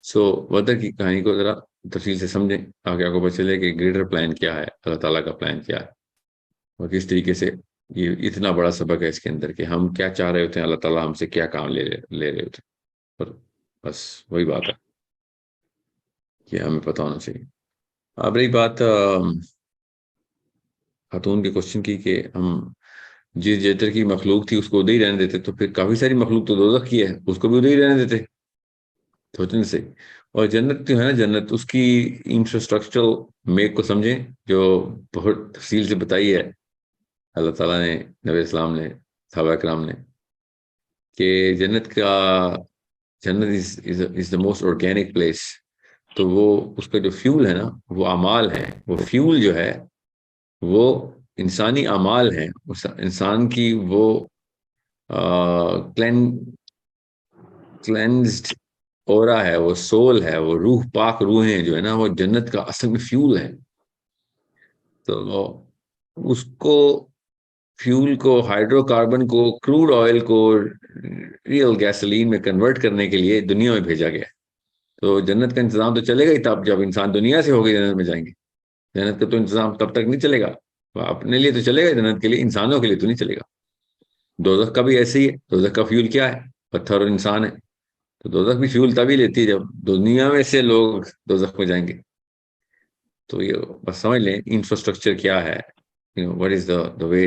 सो बदर की कहानी को जरा तफसील से समझें, आगे आपको पता चले कि ग्रेटर प्लान क्या है, अल्लाह ताला का प्लान क्या है, और किस तरीके से ये इतना बड़ा सबक है इसके अंदर कि हम क्या चाह रहे होते हैं, अल्लाह ताला हमसे क्या काम ले रहे होते हैं। पर बस वही बात है कि हमें पता होना चाहिए। अब रही बात खातून के क्वेश्चन की कि हम जिस जेतर की मखलूक थी उसको उधर ही रहने देते, तो फिर काफी सारी मखलूक तो दोज़ख की है, उसको भी उधर ही रहने देते, सोचने से। और जन्नत जो है ना, जन्नत उसकी इंफ्रास्ट्रक्चरल मेक को समझें, जो बहुत तफसील से बताई है अल्लाह ताला ने, नबी इस्लाम ने, सहाबा किराम ने, कि जन्नत is the most organic place. तो वो उसका जो फ्यूल है ना, वो अमाल है। वो फ्यूल जो है वो इंसानी अमाल है, उस इंसान की वो क्लेंज्ड ओरा है, वो सोल है, वो रूह, पाक रूहें जो है ना, वो जन्नत का असल में फ्यूल है। तो उसको, फ्यूल को, हाइड्रोकार्बन को, क्रूड ऑयल को रियल गैसोलीन में कन्वर्ट करने के लिए दुनिया में भेजा गया। तो जन्नत का इंतजाम तो चलेगा ही तब जब इंसान दुनिया से होकर जन्नत में जाएंगे। जन्नत का तो इंतजाम तब तक नहीं चलेगा, अपने लिए तो चलेगा जन्नत के लिए, इंसानों के लिए तो नहीं चलेगा। दोज़ख का भी ऐसे ही है। दोज़ख का फ्यूल क्या है? पत्थर और इंसान है। तो दोज़ख भी फ्यूल तभी लेती है जब दुनिया में से लोग दोज़ख में जाएंगे। तो ये बस समझ लें इंफ्रास्ट्रक्चर क्या है, what is the way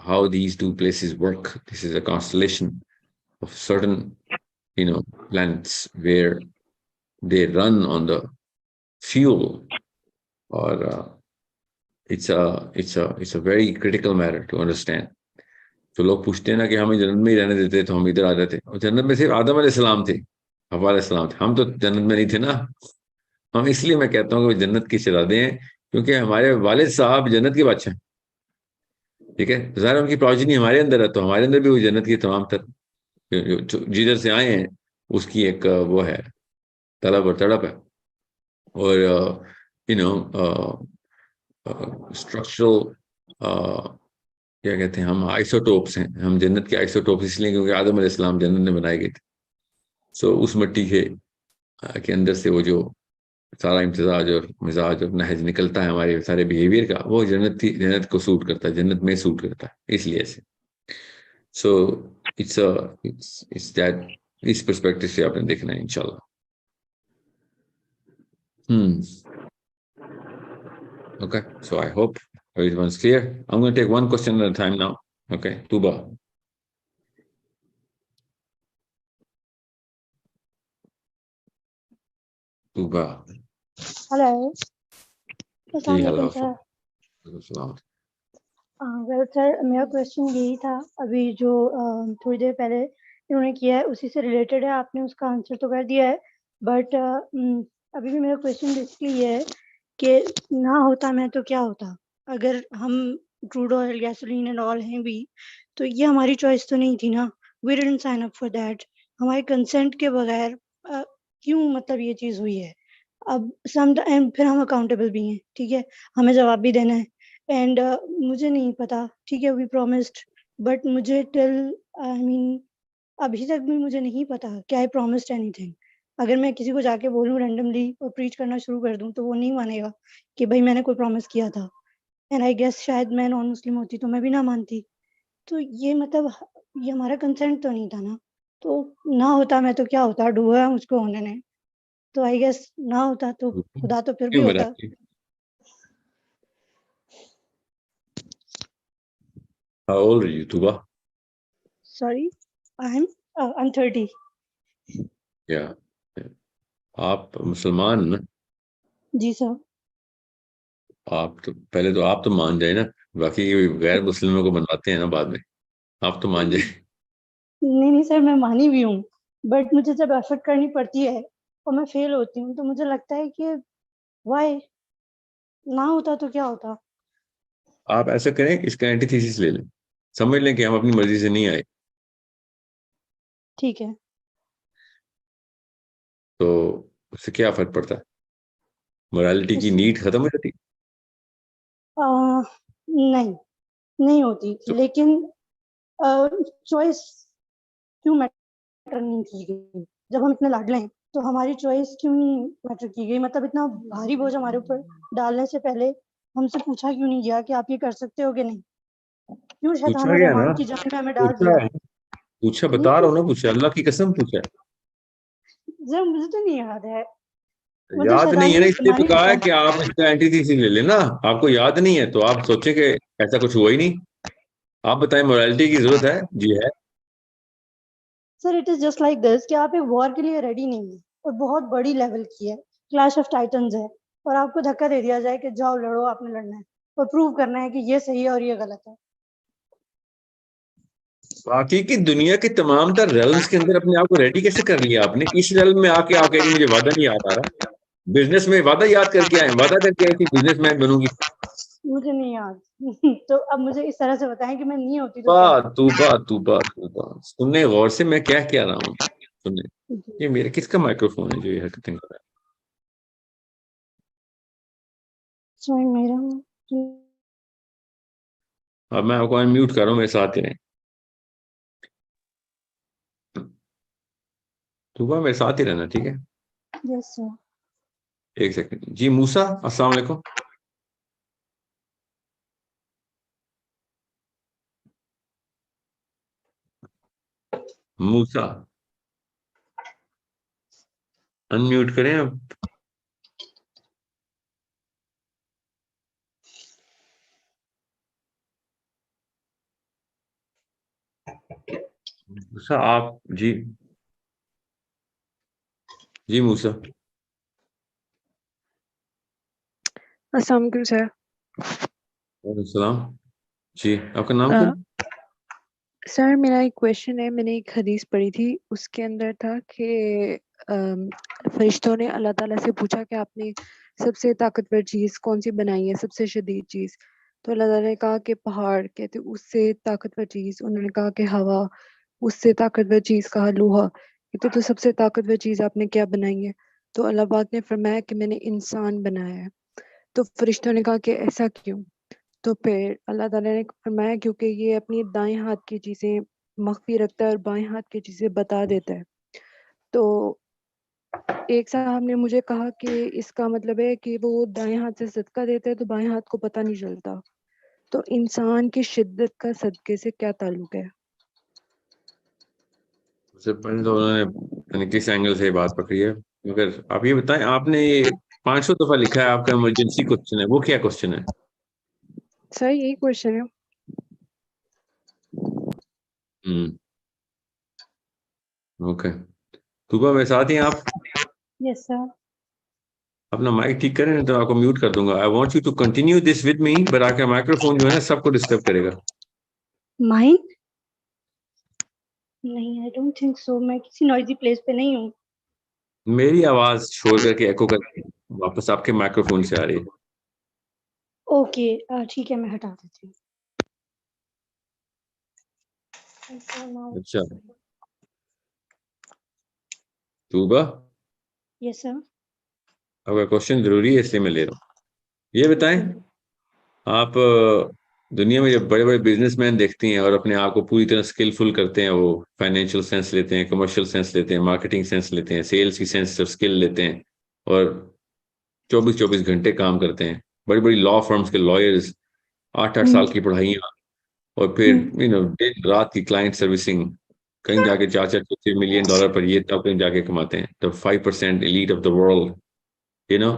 how these two places work. This is a constellation of certain planets where they run on the fuel, or it's a very critical matter to understand. तो लोग पूछते हैं ना कि हमें जन्नत में ही रहने देते तो हम इधर आ जाते, और जन्नत में सिर्फ आदम अलैहिस्सलाम थे, हव्वा अलैहिस्सलाम थे, हम तो जन्नत में नहीं थे ना। हम, इसलिए मैं कहता हूँ कि जन्नत की शहजादे हैं, क्योंकि हमारे वालिद साहब जन्नत के बादशाह। ठीक है, ज़ाहिर उनकी प्रोजनी हमारे अंदर है, तो हमारे अंदर भी वो जन्नत की तमाम तर जिधर से आए हैं उसकी एक वो है, तलब और तड़प है। और स्ट्रक्चरल क्या कहते हैं, हम आइसोटोप्स हैं, हम जन्नत के आइसोटोप्स इसलिए क्योंकि आदम अलैहिस्सलाम जन्नत में बनाए गए थे। सो उस मिट्टी के अंदर से वो जो सारा इम्तिजाज और मिजाज और नहज निकलता है हमारे सारे बिहेवियर का, वो जन्नत को सूट करता है, जन्नत में सूट करता है, इसलिए ऐसे। सो इट्स दैट, इस पर्सपेक्टिव से आपने देखना है इंशाल्लाह। Okay, so I hope everyone's clear. I'm going to take one question at a time now. Okay, Tuba. Tuba. Hello जी हेलो सर। वेल सर, मेरा क्वेश्चन यही था अभी जो थोड़ी देर पहले इन्होंने किया है उसी से रिलेटेड है, आपने उसका आंसर तो कर दिया है, बट अभी भी मेरा क्वेश्चन बेसिकली ये है कि ना होता मैं तो क्या होता, अगर हम crude oil gasoline and all हैं भी तो ये हमारी चॉइस तो नहीं थी ना, we didn't sign up for that, हमारे कंसेंट के बगैर क्यों मतलब ये चीज़ हुई है। अब सम एंड फिर हम अकाउंटेबल भी हैं, ठीक है, हमें जवाब भी देना है एंड मुझे नहीं पता, ठीक है, वी प्रॉमिस्ड, बट मुझे टिल आई मीन अभी तक भी मुझे नहीं पता कि आई प्रॉमिस्ड एनीथिंग। अगर मैं किसी को जाके बोलूँ रैंडमली और प्रीच करना शुरू कर दूँ तो वो नहीं मानेगा कि भाई मैंने कोई प्रॉमिस किया था, एंड आई गेस शायद मैं नॉन मुस्लिम होती तो मैं भी ना मानती। तो ये मतलब ये हमारा कंसेंट तो नहीं था ना, तो ना होता मैं तो क्या होता, डूबा मुझको होने ने, तो आई गेस ना होता तो खुदा तो फिर भी क्यों होता। मेरा? How old are you, Tuba? Sorry, I'm 30. Yeah. आप मुसलमान ना? जी सर। आप तो पहले तो आप तो मान जाए ना, बाकी गैर मुस्लिमों को बनवाते हैं ना बाद में। आप तो मान जाए। नहीं सर, मैं मानी भी हूँ, बट मुझे जब एफर्ट करनी पड़ती है और मैं फेल होती हूँ तो मुझे लगता है कि वाई, ना होता तो क्या होता। आप ऐसा करें, इसका एंटीथीसिस ले लें, समझ लें कि हम अपनी मर्जी से नहीं आए, ठीक है। तो उससे क्या फर्क पड़ता है? मोरालिटी की नीड खत्म हो जाती? नहीं, नहीं होती, तो लेकिन चॉइस क्यों मैटर नहीं की गई। जब हम इतने लाडले हैं तो हमारी चॉइस क्यों नहीं मैटर की गई, मतलब इतना भारी बोझ हमारे ऊपर डालने से पहले हमसे पूछा क्यों नहीं गया कि आप ये कर सकते हो कि नहीं, क्यों शैतान पूछा और गया रहमान ना, की जंग में हमें डाल पूछा दिया। है, पूछा, नहीं बता रहा हूँ ना, पूछा, अल्लाह की कसम पूछा है। सर, मुझे तो नहीं याद है, मुझे याद नहीं है शैतानी ना, इसलिए तो बेईमानी कहा पता है है। कि आप इसका एंटीथीसिस ले लेना। आपको याद नहीं है तो आप सोचें कि ऐसा कुछ हुआ ही नहीं। आप बताएं, मोरालिटी की जरूरत है? जी है। Sir it is just like this कि आप एक वॉर के लिए रेडी नहीं है और बहुत बड़ी लेवल की है, क्लैश ऑफ टाइटन्स है, और आपको धक्का दे दिया जाए कि जाओ लड़ो, आपने लड़ना है और प्रूव करना है कि ये सही है और ये गलत है। बाकी की दुनिया के तमाम तर रेल्म्स के अंदर अपने आप को रेडी कैसे कर लिया आपने? इस रेल्म में आके आप कह रही मुझे वादा नहीं याद आ रहा। बिजनेस में वादा याद करके आए, वादा करके आई थी बिजनेसमैन बनूंगी। मुझे नहीं याद तो अब मुझे इस तरह से बताएं कि मैं नहीं होती तो क्या तूबा होता। तूबा तूबा तूबा, सुनने गौर से मैं क्या कह रहा हूँ, सुनने। जी ये मेरे किसका माइक्रोफोन है जो ये हरकतें कर रहा सॉरी मेरा। है? अब मैं आपको अनम्यूट कर रहा हूँ, मेरे साथ ही रहें। तूबा मेरे साथ ही रहना, ठीक है? Yes sir. एक सेकंड जी। मूसा, अस्सलाम वालेकुम। मूसा, अनम्यूट करें अब। मूसा आप जी, जी मूसा। अस्सलाम वालेकुम सर। वालेकुम सलाम। जी, आपका नाम क्या? सर मेरा एक क्वेश्चन है, मैंने एक हदीस पढ़ी थी, उसके अंदर था कि फरिश्तों ने अल्लाह ताला से पूछा कि आपने सबसे ताकतवर चीज़ कौन सी बनाई है, सबसे शदीद चीज़। तो अल्लाह ताला ने कहा कि पहाड़, कहते उससे ताकतवर चीज़, उन्होंने कहा कि हवा, उससे ताकतवर चीज़ कहा लोहा, कहते तो सबसे ताकतवर चीज़ आपने क्या बनाई है? तो अल्लाह पाक ने फरमाया कि मैंने इंसान बनाया है। तो फरिश्तों ने कहा कि ऐसा क्यों? तो फिर अल्लाह ताला ने फरमाया क्योंकि ये अपनी दाएं हाथ की चीजें मख्फी रखता है और बाएं हाथ की चीजें बता देता है। तो एक साहब ने मुझे कहा कि इसका मतलब है कि वो दाएं हाथ से सदका देता है तो बाएं हाथ को पता नहीं चलता। तो इंसान की शिद्दत का सदके से क्या ताल्लुक है? सबसे पहले तो उन्होंने यानी किस एंगल से ये बात पकड़ी है, मगर आप ये बताएं, आपने 500 दफा लिखा है आपका इमरजेंसी क्वेश्चन है, वो क्या क्वेश्चन है? सर यही क्वेश्चन है। ओके, तुबा मेरे साथ ही हैं आप? Yes sir. अपना माइक ठीक करें, नहीं तो आपको म्यूट कर दूंगा। I want you to continue this with me, but आपका माइक्रोफोन जो है ना सबको डिस्टर्ब करेगा। माइन नहीं, आई डोंट थिंक सो, मैं किसी नॉइजी प्लेस पे नहीं हूँ। मेरी आवाज शोर करके एको करके वापस आपके माइक्रोफोन से आ रही है। ओके ठीक है, मैं हटा देती हूँ। अच्छा तुबा, यस सर। आपका क्वेश्चन जरूरी है इसलिए मैं ले रहा हूँ। ये बताएं, आप दुनिया में जब बड़े बड़े बिजनेसमैन देखती हैं और अपने आप को पूरी तरह स्किलफुल करते हैं, वो फाइनेंशियल सेंस लेते हैं, कमर्शियल सेंस लेते हैं, मार्केटिंग सेंस लेते हैं, सेल्स की सेंस ऑफ स्किल लेते हैं और 24-24 घंटे काम करते हैं, बड़ी बड़ी लॉ फर्म्स के लॉयर्स, 8-8 साल की पढ़ाइयाँ, और फिर दिन रात की क्लाइंट सर्विसिंग, कहीं जाके 4-4 मिलियन डॉलर पर ये तब कहीं जाके कमाते हैं। The 5% elite of the world, you know,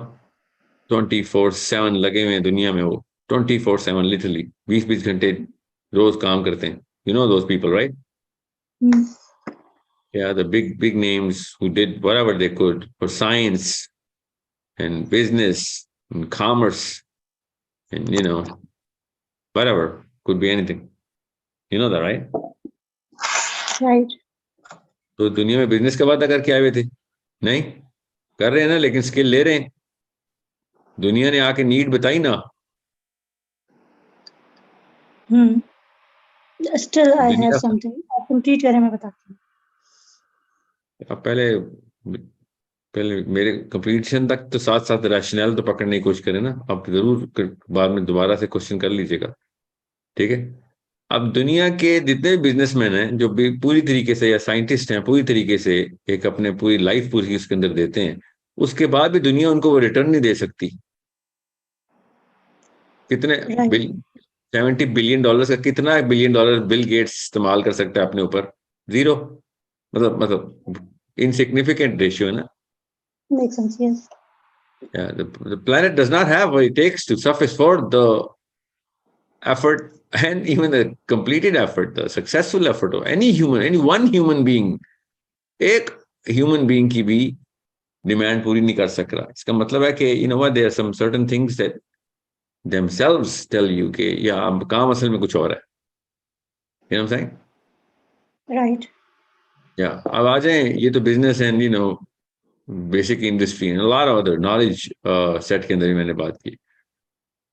24/7 लगे हुए हैं दुनिया में, वो 24/7 लिटरली 20-20 घंटे रोज काम करते हैं। You know those people, right? Yeah, the big names who did whatever they could for science and business and commerce and whatever, could be anything. You know that, right? Right. तो दुनिया में business का वादा करके आए हुए थे? नहीं कर रहे हैं ना, लेकिन स्किल ले रहे हैं। दुनिया ने आके नीड बताई ना, स्टिल आई हैव दुनिया समथिंग, आप कंप्लीट करें, मैं बताती हूँ। अब पहले मेरे कंप्लीशन तक तो साथ साथ रैशनल तो पकड़ने की कोशिश करें ना। आप जरूर बाद में दोबारा से क्वेश्चन कर लीजिएगा, ठीक है? अब दुनिया के जितने भी बिजनेसमैन हैं जो पूरी तरीके से, या साइंटिस्ट हैं, पूरी तरीके से एक अपने पूरी लाइफ पूरी उसके अंदर देते हैं, उसके बाद भी दुनिया उनको वो रिटर्न नहीं दे सकती। कितने राइट। 70 बिलियन डॉलर का कितना बिलियन डॉलर बिल गेट्स इस्तेमाल कर सकता है अपने ऊपर? जीरो। मतलब इनसिग्निफिकेंट रेशियो है ना। Make sense, yes. Yeah, the planet does not have what it takes to suffice for the effort and even the completed effort, the successful effort of any one human being. एक human being की भी demand पूरी नहीं कर सक रहा। इसका मतलब है कि there are some certain things that themselves tell you कि या अब काम असल में कुछ और है। You know what I'm saying? Right. Yeah, अब आ जाएं, ये तो business and basic industry and lot of other knowledge set के अंदर भी मैंने बात की।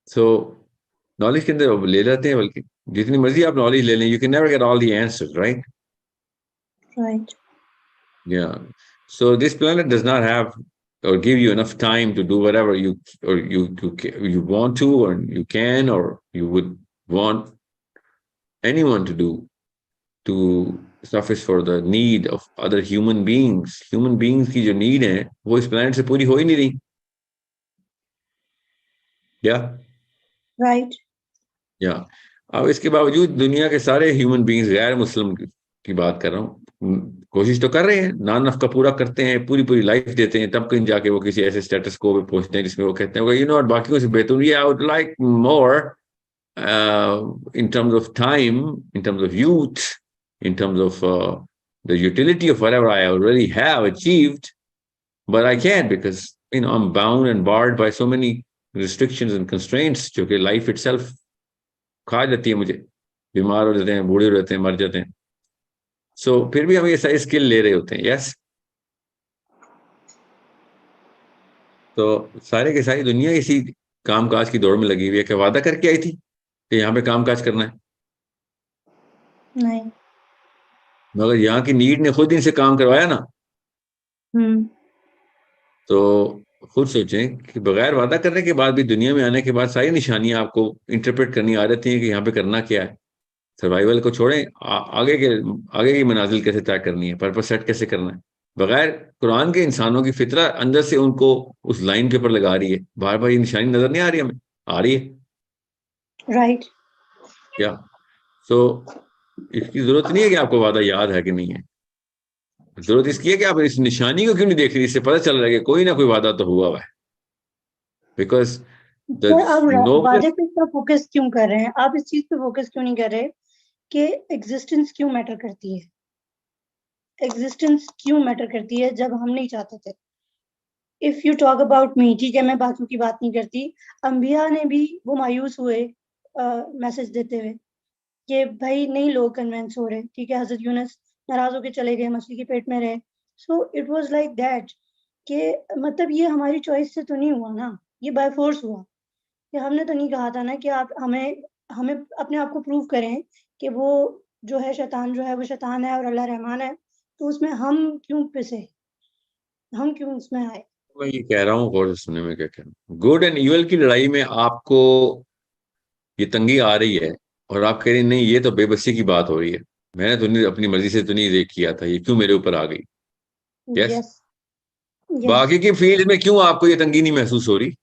सो नॉलेज के अंदर ले लेते हैं, बल्कि जितनी मर्जी आप नॉलेज ले लें, you can never get all the answers, right? Right. Yeah. So this planet does not have or give you enough time to do whatever you want to, or you can, or you would want anyone to do to suffice for the need of other human beings. Human beings की जो need है वो इस planet से पूरी हो ही नहीं रही। Yeah. राइट। Yeah. अब इसके बावजूद दुनिया के सारे ह्यूमन बींग्स, गैर मुस्लिम की बात कर रहा हूँ, कोशिश तो कर रहे हैं, नानफ का पूरा करते हैं, पूरी लाइफ देते हैं, तब कहीं जाके वो किसी ऐसे स्टेटस को भी पहुंचते हैं जिसमें वो कहते हैं बाकियों से बेहतर, ये I would like more in terms of time, in terms of youth, in terms of the utility of whatever I already have achieved, but I can't because I'm bound and barred by so many restrictions and constraints जो कि life itself खा जाती है मुझे। बीमार हो जाते हैं, बूढ़े हो जाते हैं, मर जाते हैं। सो फिर भी हम ये सारी स्किल ले रहे होते हैं। यस, तो सारे के सारी दुनिया इसी कामकाज की दौड़ में लगी हुई है। क्या वादा करके आई थी कि यहाँ पे कामकाज करना है? नहीं। मगर यहाँ की नीड ने खुद इनसे काम करवाया ना। तो खुद सोचें कि बगैर वादा करने के बाद भी दुनिया में आने के बाद सारी निशानियां आपको इंटरप्रेट करनी आ जाती हैं कि यहाँ पे करना क्या है। सर्वाइवल को छोड़ें, आगे की मनाजिल कैसे तय करनी है, पर्पस सेट कैसे करना है। बगैर कुरान के इंसानों की फितरा अंदर से उनको उस लाइन के ऊपर लगा रही है। बार बार ये निशानी नजर नहीं आ रही हमें? आ रही है। राइट। क्या सो इसकी जरूरत नहीं है कि आपको वादा याद है कि नहीं है। जरूरत इसकी है कि आप इस निशानी को क्यों नहीं देख रही। इससे पता चल रहा है कि कोई ना कोई वादा तो हुआ है। because the सर आप noblest वादे पे इतना फोकस क्यों कर रहे हैं? आप इस चीज पे फोकस क्यों नहीं कर रहे कि एग्जिस्टेंस क्यों मैटर करती है? एग्जिस्टेंस क्यों मैटर करती है जब हम नहीं चाहते थे? इफ यू टॉक अबाउट मी, ठीक है, मैं बाकियों की बात नहीं करती, अंबिया ने भी वो मायूस हुए मैसेज देते हुए कि भाई नहीं लोग कन्विंस हो रहे, ठीक है, हजरत यूनुस नाराज होकर चले गए, मछली के पेट में रहे। So it was like that कि मतलब ये हमारी चॉइस से तो नहीं हुआ ना, ये बाय फोर्स हुआ। कि हमने तो नहीं कहा था ना कि आप हमें हमें अपने आप को प्रूव करें कि वो जो है शैतान जो है वो शैतान है और अल्लाह रहमान है, तो उसमें हम क्यों पिसे, हम क्यों उसमें आए? मैं ये कह रहा हूँ, गौर से सुनने में क्या कह रहा हूँ। गुड एंड इवल की लड़ाई में आपको ये तंगी आ रही है और आप कह रहे हैं नहीं ये तो बेबसी की बात हो रही है, मैंने तो नहीं अपनी मर्जी से तो नहीं देख किया था, ये क्यों मेरे ऊपर आ गई। यस, यस यस, बाकी की फील्ड में क्यों आपको ये तंगी नहीं महसूस हो रही?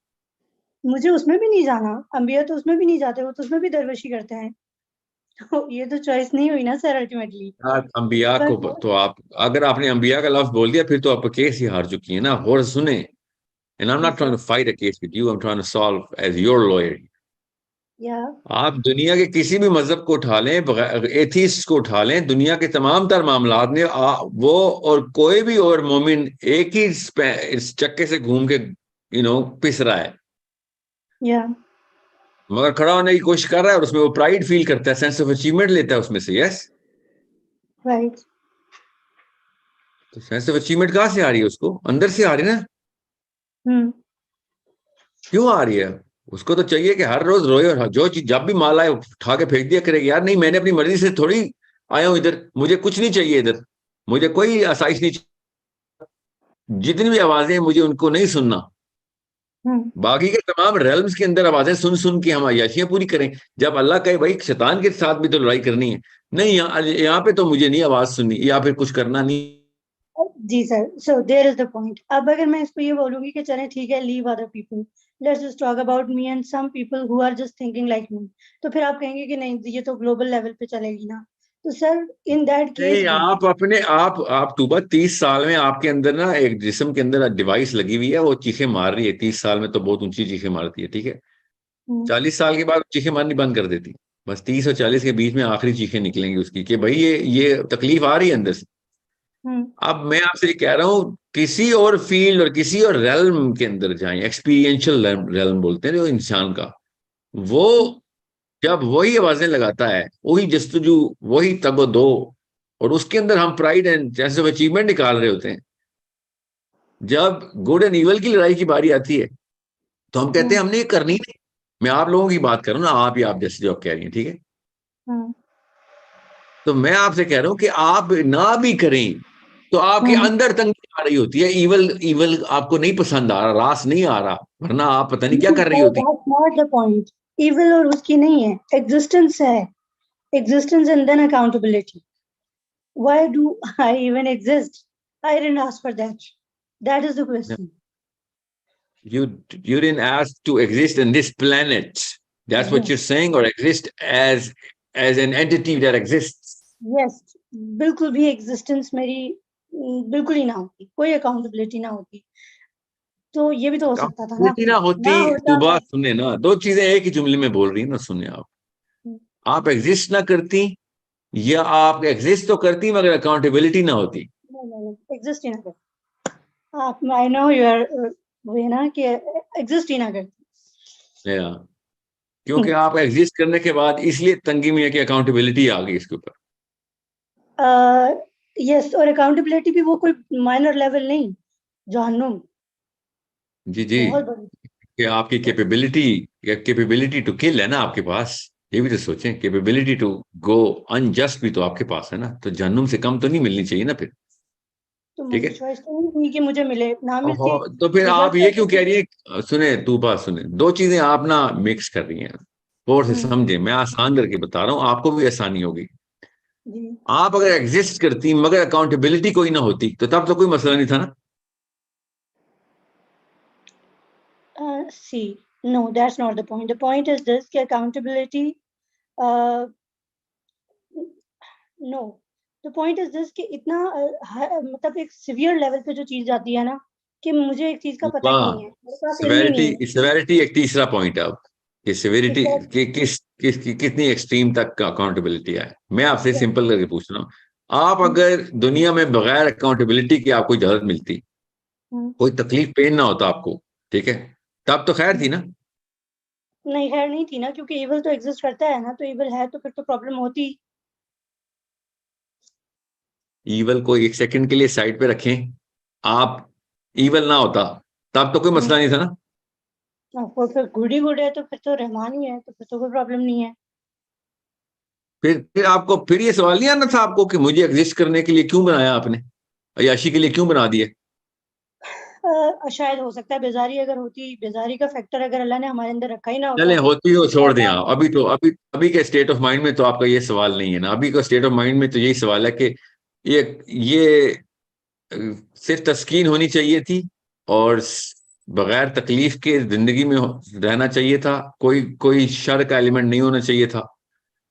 मुझे उसमें भी नहीं जाना, अंबिया तो उसमें भी नहीं जाते, वो तो उसमें भी दरवेशी करते हैं। तो ये तो चॉइस नहीं हुई ना सर अल्टीमेटली। यार अंबिया को बट तो आप, अगर आपने अंबिया का लफ्ज बोल दिया फिर तो आप केस ही हार चुकी है ना। गौर से सुने, एंड आई एम जी not trying sir, to fight a case with you, I am trying to solve as your lawyer. या आप दुनिया के किसी भी मजहब को उठा लें, एथीस्ट को उठा लें, दुनिया के तमाम तर मामलात में वो और कोई भी और मोमिन एक ही इस चक्के से घूम के पिस रहा है, या मगर खड़ा होने की कोशिश कर रहा है और उसमें वो प्राइड फील करता है, सेंस ऑफ अचीवमेंट लेता है उसमें से। Yes, right. तो सेंस ऑफ अचीवमेंट कहाँ से आ रही है? उसको अंदर से आ रही है ना। हम्म, क्यों आ रही है? उसको तो चाहिए कि हर रोज रोए और जो चीज जब भी माल आए उठा के फेंक दिया करेगी, यार नहीं मैंने अपनी मर्जी से थोड़ी आया हूं इधर, मुझे कुछ नहीं चाहिए इधर, मुझे कोई आसाइश नहीं चाहिए, जितनी भी आवाजें हैं मुझे उनको नहीं सुनना, हम्म, बाकी के तमाम रेल्म्स के अंदर आवाजें सुन सुन के हम अय्याशियां पूरी करें। जब अल्लाह कहे भाई शैतान के साथ भी तो लड़ाई करनी है, नहीं यहाँ पे तो मुझे नहीं आवाज सुननी या फिर कुछ करना नहीं। जी sir, so there is the point. अब अगर मैं इसको ये बोलूंगी कि चलें ठीक है, leave other people, let's just talk about me and some people who are just thinking like me, तो फिर आप कहेंगे कि नहीं ये तो ग्लोबल लेवल पे चलेगी ना। तो सर इन दैट केस नहीं, आप अपने आप टूबा 30 साल में आपके अंदर ना एक जिस्म के अंदर डिवाइस लगी हुई है, वो चीखें मार रही है। 30 साल में तो बहुत ऊंची चीखें मारती है, ठीक है। 40 साल के बाद चीखें मारनी बंद कर देती। बस 30 और 40 के बीच में आखिरी चीखें निकलेंगी उसकी कि भाई ये तकलीफ आ रही है अंदर से। अब मैं आपसे ये कह रहा हूं किसी और फील्ड और किसी और रेल्म के अंदर जाएं, एक्सपीरियंशियल रेल्म बोलते हैं जो इंसान का, वो जब वही आवाजें लगाता है, वही जस्तजू, वही तगो दो, और उसके अंदर हम pride and sense of achievement निकाल रहे होते हैं। जब गुड एंड इवल की लड़ाई की बारी आती है तो हम कहते हैं हमने ये करनी नहीं। मैं आप लोगों की बात कर रहा हूं ना, आप ही आप जैसे जो आप कह रही हैं, ठीक है। तो मैं आपसे कह रहा हूं कि आप ना भी करें तो आपके अंदर तंगी आ रही होती है, इवल इवल आपको नहीं पसंद आ रहा, रास नहीं आ रहा, वरना आप पता नहीं क्या कर रही होती। नॉट द पॉइंट, इविल और उसकी नहीं है, एग्जिस्टेंस है, existence and then accountability. Why do I even exist? I didn't ask for that. That is the question. You didn't ask to exist in this planet. That's what Yes. you're saying, or exist as an entity that exists. Yes, बिल्कुल भी existence मेरी बिल्कुल ही ना होती, कोई accountability ना होती, तो ये भी तो हो सकता था ना। ना होती ना तो होता बात सुने ना, दो चीजें एक ही जुमले में बोल रही है ना, सुने आप एग्जिस्ट ना करती या आप एग्जिस्ट तो करती मगर अकाउंटेबिलिटी ना होती। एग्जिस्ट ही ना करती आप, आई नो यू आर वो है ना कि एग्जिस्ट ही ना करती। क्योंकि आप एग्जिस्ट करने के बाद इसलिए तंगी में है कि अकाउंटेबिलिटी आ गई इसके ऊपर। यस, और अकाउंटेबिलिटी भी वो कोई माइनर लेवल नहीं, जहन्नुम जी जी, बहुत बड़ी। कि आपकी कैपेबिलिटी टू किल है ना आपके पास, ये भी तो सोचें, कैपेबिलिटी टू गो अनजस्ट भी तो आपके पास है ना, तो जहन्नुम से कम तो नहीं मिलनी चाहिए ना फिर, तो ठीक मुझे है। चॉइस तो नहीं थी कि मुझे मिले ना मिलती, तो फिर आप डिजर्व ये क्यों करती कह थी। रही है? सुने तू बात सुने, दो चीजें आप ना मिक्स कर रही हैं, और से समझे, मैं आसान करके बता रहा हूँ, आपको भी आसानी होगी। जी। आप अगर एग्जिस्ट करती मगर अकाउंटेबिलिटी कोई ना होती तो तब तो कोई मसला नहीं था ना। See, no, that's not the point. The point is this कि accountability, no, the point is this कि इतना मतलब एक सिवियर लेवल पे जो चीज जाती है ना, कि मुझे एक चीज का पता ही नहीं है, मेरे पास इल्म ही नहीं है। सेवेरिटी एक तीसरा पॉइंट है अब कि सेवेरिटी Exactly. कि कितनी एक्सट्रीम तक अकाउंटेबिलिटी है। मैं आपसे Yeah. सिंपल करके पूछ रहा हूँ, आप अगर दुनिया में बगैर अकाउंटेबिलिटी की आपको इजाजत मिलती, कोई तकलीफ पेन ना होता आपको, ठीक है, तब तो खैर थी ना। नहीं, खैर नहीं थी ना, क्योंकि इवल तो एग्जिस्ट करता है ना, तो इवल है तो फिर तो प्रॉब्लम होती। ईवल को एक सेकंड के लिए साइड पे रखें, आप ईवल ना होता तब तो कोई मसला नहीं था ना। आपको फिर गुड ही गुड है तो फिर तो रहमान ही है, तो फिर तो कोई प्रॉब्लम नहीं है। फिर आपको फिर ये सवाल नहीं आना था आपको कि मुझे एग्जिस्ट करने के लिए क्यों बनाया आपने, अय्याशी के लिए क्यों बना दिए। शायद हो सकता है बेजारी अगर होती, बेजारी का फैक्टर अगर अल्लाह ने हमारे अंदर रखा ही ना चले होता होती हो छोड़ दें तो आप, अभी के स्टेट ऑफ माइंड में तो आपका ये सवाल नहीं है ना। अभी का स्टेट ऑफ माइंड में तो यही सवाल है कि ये सिर्फ तस्कीन होनी चाहिए थी और बगैर तकलीफ के जिंदगी में रहना चाहिए था, कोई कोई शर का एलिमेंट नहीं होना चाहिए था,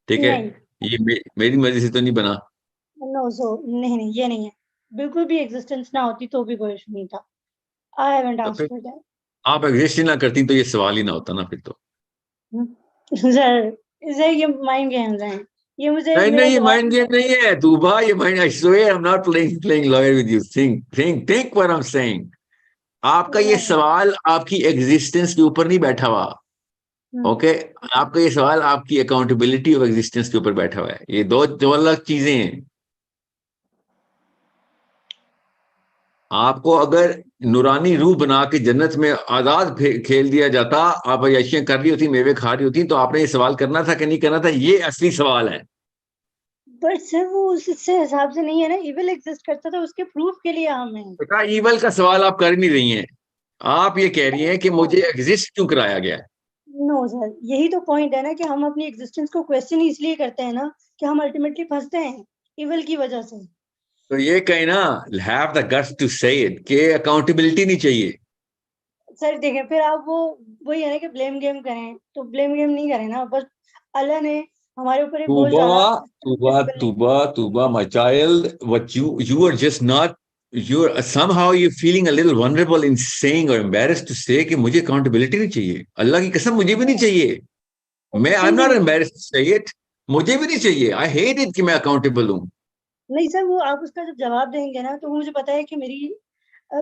ठीक है। नहीं, ये मेरी मर्जी से तो नहीं बना। नो सो नहीं, ये नहीं है। बिल्कुल भी एग्जिस्टेंस ना होती तो भी कोई इशू नहीं था। आई हैवंट तो आस्क्ड फिर फॉर दैट। आप एग्जिस्ट ही ना करती तो ये सवाल ही ना होता ना फिर तो। सर ये माइंड गेम्स हैं, ये मुझे नहीं मेरा नहीं, ये जवाब माइंड गेम नहीं है तूबा, ये mind, I swear I am not playing lawyer with you. Think what I am saying. आपका ये सवाल आपकी एग्जिस्टेंस के ऊपर नहीं बैठा हुआ, ओके। आपका ये सवाल आपकी अकाउंटेबिलिटी ऑफ एग्जिस्टेंस के ऊपर बैठा हुआ है। ये दो अलग चीजें हैं। आपको अगर नूरानी रूह बना के जन्नत में आजाद खेल दिया जाता, आप अय्याशियां कर रही होती, मेवे खा रही होती, तो आपने ये सवाल करना था कि नहीं करना था, ये असली सवाल है। बट सर वो उस हिसाब से नहीं है ना, इविल एग्जिस्ट करता था उसके प्रूफ के लिए हम हैं। बेटा ईवल का सवाल आप कर नहीं रही हैं, आप ये कह रही हैं कि मुझे एग्जिस्ट क्यों कराया गया है। नो सर, यही तो पॉइंट है ना कि हम अपनी एग्जिस्टेंस को क्वेश्चन इसलिए करते हैं ना कि हम अल्टीमेटली फंसते हैं इविल की वजह से। तो ये कहे ना, हैव द गट्स टू से इट कि अकाउंटेबिलिटी नहीं चाहिए। सर देखें, फिर आप वही है ना कि ब्लेम गेम करें, तो ब्लेम गेम नहीं करें ना, बस अल्लाह ने हमारे ऊपर एक बोझ डाला। Tuba, my child, what you are just not, you're somehow you're feeling a little vulnerable in saying or embarrassed to say कि मुझे accountability नहीं चाहिए। अल्लाह की कसम मुझे भी नहीं चाहिए। I'm not embarrassed to say it, मुझे भी नहीं चाहिए। I hate it कि मैं accountable हूँ। नहीं सर, वो आप उसका जब जवाब देंगे ना तो मुझे पता है कि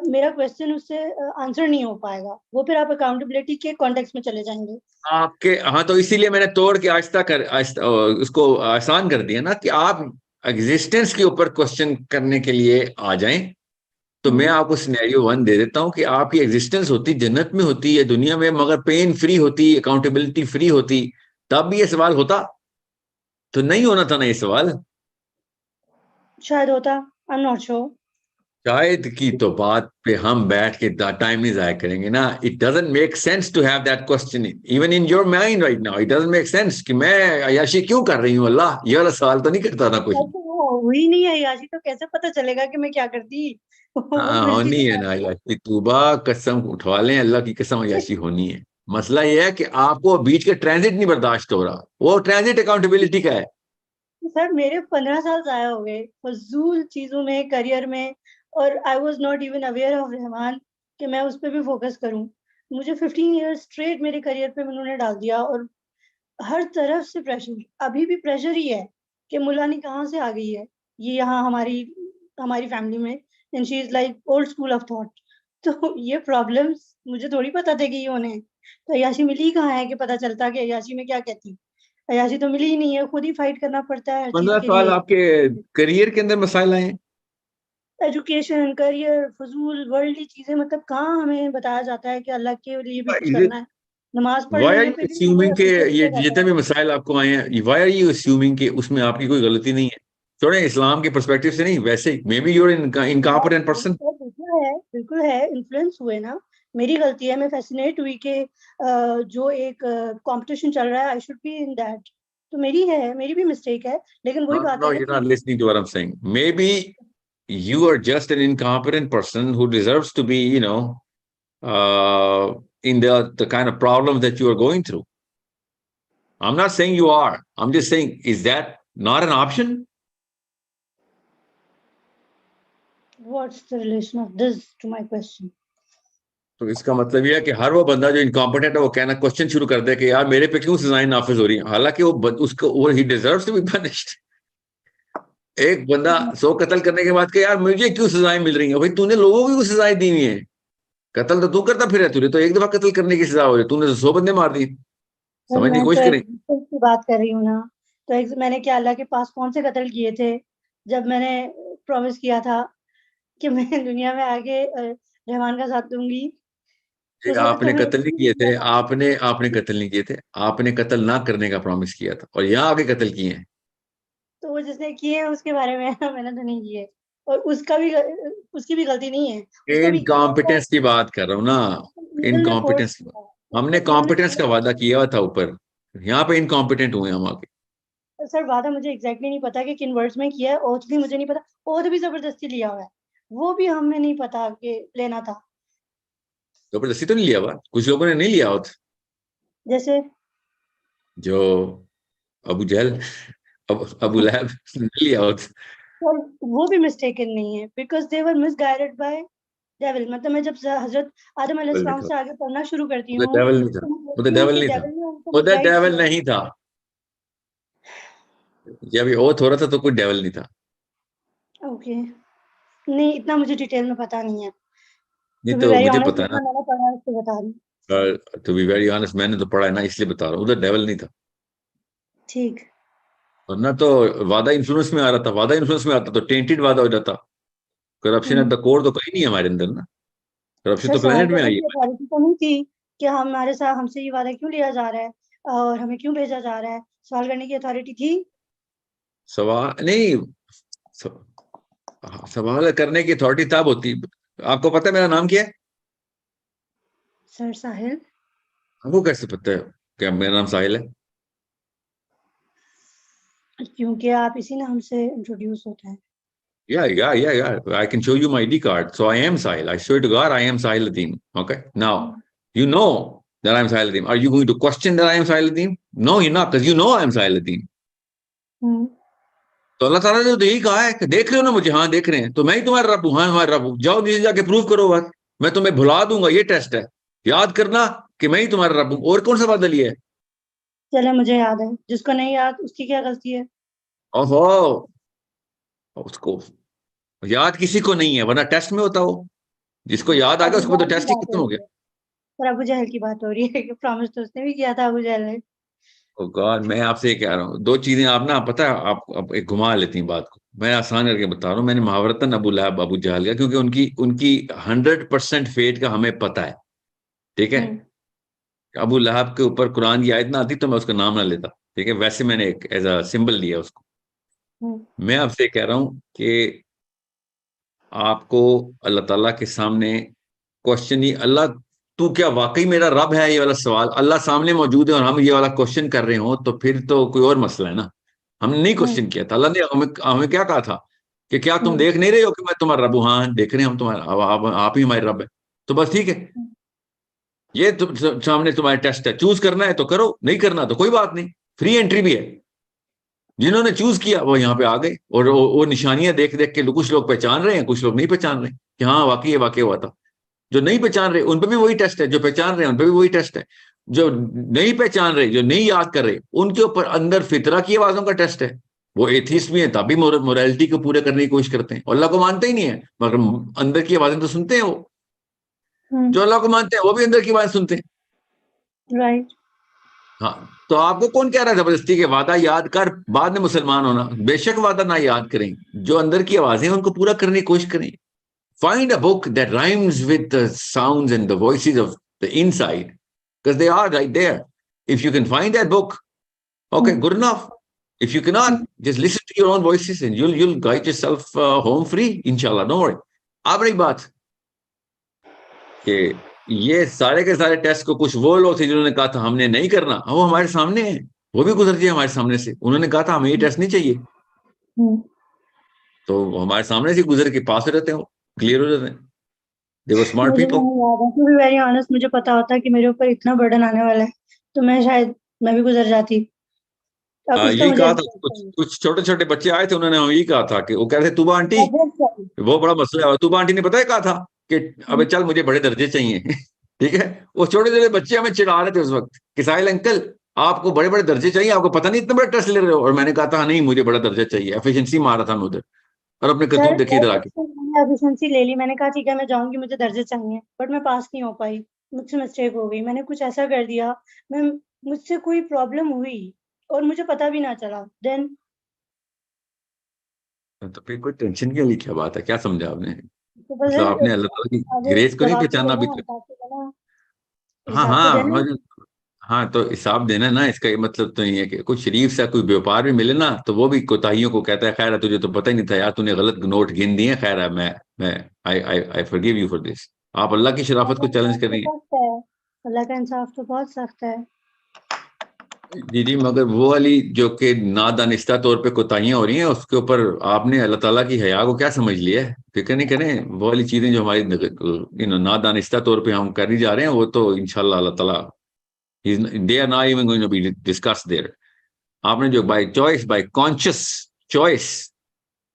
मेरा क्वेश्चन उससे आंसर नहीं हो पाएगा, वो फिर आप अकाउंटेबिलिटी के कॉन्टेक्स्ट में चले जाएंगे। आपके हाँ, तो इसीलिए मैंने तोड़ के उसको आसान कर दिया ना कि आप एग्जिस्टेंस के ऊपर क्वेश्चन करने के लिए आ जाएं। तो मैं आपको सिनेरियो 1 दे देता हूं कि आपकी एग्जिस्टेंस होती जन्नत में होती है दुनिया में, मगर पेन फ्री होती, अकाउंटेबिलिटी फ्री होती, तब भी ये सवाल होता। तो नहीं होना था ना ये सवाल। शायद होता, आई एम नॉट श्योर। शायद की तो बात पे हम बैठ के टाइम नहीं जाया करेंगे ना। It doesn't make sense to have that question even in your mind right now. It doesn't make sense कि मैं अय्याशी क्यों कर रही हूँ। अल्लाह ये वाला सवाल तो नहीं करता ना कुछ। वो हुई नहीं है याशी, तो कैसे पता चलेगा कि मैं क्या करती। वो हाँ मिलती होनी तो है ना अय्याशी, तूबा कसम उठवा लें, अल्लाह की कसम अय्याशी होनी है। मसला ये है कि आपको बीच के ट्रांजिट नहीं बर्दाश्त हो रहा, वो ट्रांजिट अकाउंटेबिलिटी का है। सर मेरे 15 साल जाया हो गए फजूल चीजों में, करियर में, और I was not even aware of Rahman कि मैं उस पर भी फोकस करूं। मुझे 15 ईयर्स स्ट्रेट मेरे करियर पे उन्होंने डाल दिया, और हर तरफ से प्रेशर, अभी भी प्रेशर ही है कि मुलानी कहाँ से आ गई है ये यहाँ हमारी हमारी फैमिली में, and she is like old school of thought. तो ये प्रॉब्लम्स मुझे थोड़ी पता थे कि ये होने हैं। तो अय्याशी मिली कहाँ है कि पता चलता कि अय्याशी में क्या कहती। अय्याशी तो मिली ही नहीं है, खुद ही फाइट करना पड़ता है हर चीज 15 के साल लिए। आपके करियर के अंदर मसाइल आए हैं। एजुकेशन, करियर, फजूल वर्ल्डली चीजें, मतलब कहाँ हमें बताया जाता है कि अल्लाह के लिए भी कुछ करना है। नमाज पढ़ वाई आर लेने यू पे भी मुझे अस्यूमिंग के अप्रिशिएट ये किया जाता जितने है। भी मसाइल आपको आए हैं, वाई आर यू अस्यूमिंग कि उसमें आपकी कोई गलती नहीं है। थोड़े इस्लाम के पर्सपेक्टिव से नहीं, वैसे ही may be your incompetent person. बिल्कुल है, इन्फ्लुएंस हुए ना। मेरी गलती है, मैं फैसिनेट हुई कि जो एक कंपटीशन चल रहा है I should be in that. तो मेरी भी मिस्टेक है, लेकिन वही बात No, है ना you're कि not listening to what I'm saying. Maybe you are just an incompetent person who deserves to be, in the kind of problem that you are going through. I'm not saying you are. I'm just saying, is that not an option? What's the relation of this to my question. तो इसका मतलब ये है कि हर वो बंदा जो incompetent है वो कहना क्वेश्चन शुरू कर दे कि यार मेरे पे क्यों सजाएं नाफिज हो रही है, हालांकि वो ही डिजर्व्स टू बी पनिश्ड। एक बंदा 100 कत्ल करने के बाद कि यार मुझे क्यों सजाएं मिल रही है, भाई तूने लोगों को क्यों सजाएं दी हुई है, कत्ल तो तू करता फिर है, तूने तो एक दफा कत्ल करने की सजा हो रही, तूने तो 100 बंदे मार दिए। सर समझने की मैं तो कोशिश करें। एग्जाम्पल की बात कर रही हूँ ना, तो मैंने क्या अल्लाह के पास कौन से कत्ल किए थे जब मैंने प्रॉमिस किया था कि मैं दुनिया में आगे रहमान का साथ दूंगी। तो सर तो आपने मैं कत्ल नहीं किए थे, आपने कत्ल नहीं किए थे, आपने कत्ल ना करने का प्रॉमिस किया था और यहाँ आगे कत्ल किए हैं। तो वो जिसने किए हैं उसके बारे में मैंने तो नहीं किए, और उसकी भी गलती नहीं है, उसका भी इनकॉम्पिटेंस की बात कर रहा हूँ ना, लीगल में फोर्स इनकॉम्पिटेंस की बात। किया हमने कॉम्पिटेंस का वादा किया हुआ था ऊपर, यहाँ पे इनकॉम्पिटेंट हुए हम आगे। सर वादा मुझे एग्जैक्टली नहीं पता कि किन वर्ड्स में किया है, ओथ भी मुझे नहीं पता, ओथ भी जबरदस्ती लिया हुआ है, वो भी हमें नहीं पता कि लेना था। जबरदस्ती तो नहीं लिया हुआ, कुछ लोगों ने नहीं लिया होता, जैसे जो अबू जहल, अबू लहब नहीं लिया होता। और वो भी मिस्टेकन नहीं है, because they were misguided by devil. मतलब मैं जब हजरत आदम अलैहिस्सलाम से आगे पढ़ना शुरू करती वो हूँ डेविल नहीं था, तो मैं वो तो देखती हूँ डेविल कि नहीं था, डेविल ने उनको वो तो मिसगाइड डेविल किया। नहीं था। जब ये ओथ हो रहा था तो कोई डेविल नहीं था। ओके, नहीं इतना मुझे डिटेल में पता नहीं है, नहीं टू बी तो वेरी मुझे ऑनेस्ट, पता है जितना मैंने पढ़ा है उससे बता रही हूँ। ना, टू बी वेरी ऑनेस्ट मैंने तो पढ़ा है ना, इसलिए बता रहा हूँ, उधर डेविल नहीं था। ठीक। वरना तो वादा इन्फ्लुएंस में आ रहा था, वादा इन्फ्लुएंस में आता तो टेंटेड वादा हो जाता। करप्शन एट द कोर तो कहीं नहीं है हमारे अंदर ना, करप्शन सर तो सवाल प्लेनेट में करने आई की है। अथॉरिटी तो नहीं थी कि हमारे साथ हमसे ये वादा क्यों लिया जा रहा है और हमें क्यों भेजा जा रहा है, सवाल करने की अथॉरिटी थी? सवाल नहीं, सवाल करने की अथॉरिटी तब होती। आपको पता है मेरा नाम क्या है? सर साहिल। आपको कैसे पता है क्या मेरा नाम साहिल है? क्योंकि आप इसी नाम से इंट्रोड्यूस होते हैं। Yeah. I can show you my ID card. So I am Sahil. I swear to God, I am Sahil Adim. Okay. Now, you know that I'm Sahil Adim. Are you going to question that I am Sahil Adim? No, you're not, because you know I am Sahil Adim. तो अल्लाह ताला ने तो यही कहा है कि देख रहे हो ना मुझे, हाँ देख रहे हैं, तो मैं ही तुम्हारा रब हूँ, हाँ तुम्हारा रब हूँ, जाओ नीचे जाके प्रूव करो बात, मैं तुम्हें भुला दूंगा, ये टेस्ट है, याद करना कि मैं ही तुम्हारा रब हूँ। और कौन सा वादा लिया है? चले मुझे याद है, जिसको नहीं याद उसकी क्या गलती है? ओहो, उसको याद किसी को नहीं है, वरना टेस्ट में होता वो, जिसको याद आ गया अबू उसको तो जहल की टेस्ट ही बात हो खत्म हो रही गया। है सर, अबू जहल की बात हो रही है कि प्रॉमिस तो उसने भी किया था अबू जहल ने। ओ गॉड, मैं आपसे ये कह रहा हूँ, दो चीजें आप ना, पता है आप एक घुमा लेती हैं बात को, मैं आसान करके बता रहा हूँ, मैंने महावरतन अबू लहब अबू जहल का, क्योंकि उनकी उनकी 100% फेट का हमें पता है, ठीक है। अबू लहब के ऊपर कुरान की आयत ना आती तो मैं उसका नाम ना लेता, ठीक है, वैसे मैंने एक एज अ सिंबल लिया उसको। मैं आपसे कह रहा हूं कि आपको अल्लाह ताला के सामने क्वेश्चन ही, अल्लाह तू क्या वाकई मेरा रब है, ये वाला सवाल अल्लाह सामने मौजूद है और हम ये वाला क्वेश्चन कर रहे हो, तो फिर तो कोई और मसला है ना। हमने नहीं क्वेश्चन किया था, अल्लाह ने हमें हमें क्या कहा था कि क्या तुम देख नहीं रहे हो कि मैं तुम्हारा रब हूं? हाँ देख रहे हैं हम तुम्हारा, आप ही हमारे रब है, तो बस ठीक है, ये सामने तुम्हारे टेस्ट है, चूज करना है तो करो, नहीं करना तो कोई बात नहीं, फ्री एंट्री भी है। जिन्होंने चूज किया वो यहाँ पे आ गए, और वो निशानियां देख देख के कुछ लोग पहचान रहे हैं, कुछ लोग नहीं पहचान रहे कि हाँ वाकई ये वाकई हुआ था। जो नहीं पहचान रहे उन पर भी वही टेस्ट है, जो पहचान रहे हैं उन पर भी वही टेस्ट है। जो नहीं पहचान रहे, जो नहीं याद कर रहे, उनके ऊपर अंदर फितरा की आवाजों का टेस्ट है। वो एथीस्ट भी हैं तभी मोरालिटी को पूरे करने की कोशिश करते हैं, अल्लाह को मानते ही नहीं है, मगर अंदर की आवाजें तो सुनते हैं वो। जो अल्लाह को मानते हैं वो भी अंदर की आवाज सुनते हैं। राइट। हाँ, तो आपको कौन कह रहा है जबरदस्ती के वादा याद कर बाद में मुसलमान होना? बेशक वादा ना याद करें, जो अंदर की आवाजें उनको पूरा करने की कोशिश करें। Find a book that rhymes with the sounds and the voices of the inside, because they are right there. If you can find that book, okay, good enough. If you cannot, just listen to your own voices and you'll guide yourself home free, inshallah. Don't worry. अब रही बात कि ये सारे के सारे test को कुछ वो लोग थे जिन्होंने कहा था हमने नहीं करना, वो हमारे सामने है, वो भी गुजर गए हमारे सामने से, उन्होंने कहा था हमें ये टेस्ट नहीं चाहिए, तो हमारे सामने से गुजर के पास रहते हैं, क्लियर हो जाते हैं। दे वर स्मार्ट मुझे पीपल। नहीं याद है, टू बी वेरी ऑनेस्ट, मुझे पता होता कि मेरे ऊपर इतना बर्डन आने वाला है तो मैं शायद मैं भी गुजर जाती। अब इसका यही मुझे कहा था, कुछ छोटे छोटे बच्चे आए थे, उन्होंने यही कहा था कि वो कह रहे थे तूबा आंटी, वो बड़ा मसला है, तूबा आंटी ने पता है कहा था कि अबे चल मुझे बड़े दर्जे चाहिए ठीक है, वो छोटे छोटे बच्चे हमें चिढ़ा रहे थे उस वक्त कि साहिल अंकल आपको बड़े बड़े दर्जे चाहिए, आपको पता नहीं इतना बड़ा टेस्ट ले रहे हो। और मैंने कहा था हाँ, नहीं मुझे बड़ा दर्जा चाहिए, एफिशिएंसी मारा था मैं उधर, और अपने सर करतूत देखी इधर आके। मैंने एफिशिएंसी ले ली, मैंने कहा ठीक है मैं जाऊंगी, मुझे दर्जे चाहिए, बट मैं पास नहीं हो पाई, मुझसे मिस्टेक हो गई, मैंने कुछ ऐसा कर दिया, मैं मुझसे कोई प्रॉब्लम हुई और मुझे पता भी ना चला। देन तो फिर कोई टेंशन के लिए क्या बात है, क्या समझा आपने? तो बस मतलब आपने अल्लाह ताला की आगे ग्रेस को नहीं जवाब तो पहचाना अभी देना, तक। हिसाब तो देना, हाँ हिसाब तो हाँ देना। हाँ, तो हिसाब देना ना, इसका ये मतलब तो नहीं है कि कोई शरीफ सा कोई व्यापार भी मिले ना तो वो भी कोताहियों को कहता है, खैर है तुझे तो पता ही नहीं था यार, तूने गलत नोट गिन दिए, खैर है मैं I I I forgive you for this. आप अल्लाह की शराफत को चैलेंज कर रही हैं। सख्त है, अल्लाह का इंसाफ तो बहुत सख्त है। जी जी, मगर वो वाली जो कि नादानिस्ता तौर पे कोताहियां हो रही हैं उसके ऊपर आपने अल्लाह ताला की हया को क्या समझ लिया है? फिक्र नहीं करें, वो वाली चीजें जो हमारी नादानिस्ता तौर पे हम कर ही जा रहे हैं वो तो इंशाल्लाह अल्लाह ताला they are not even going to be discuss there. आपने जो by choice, by conscious choice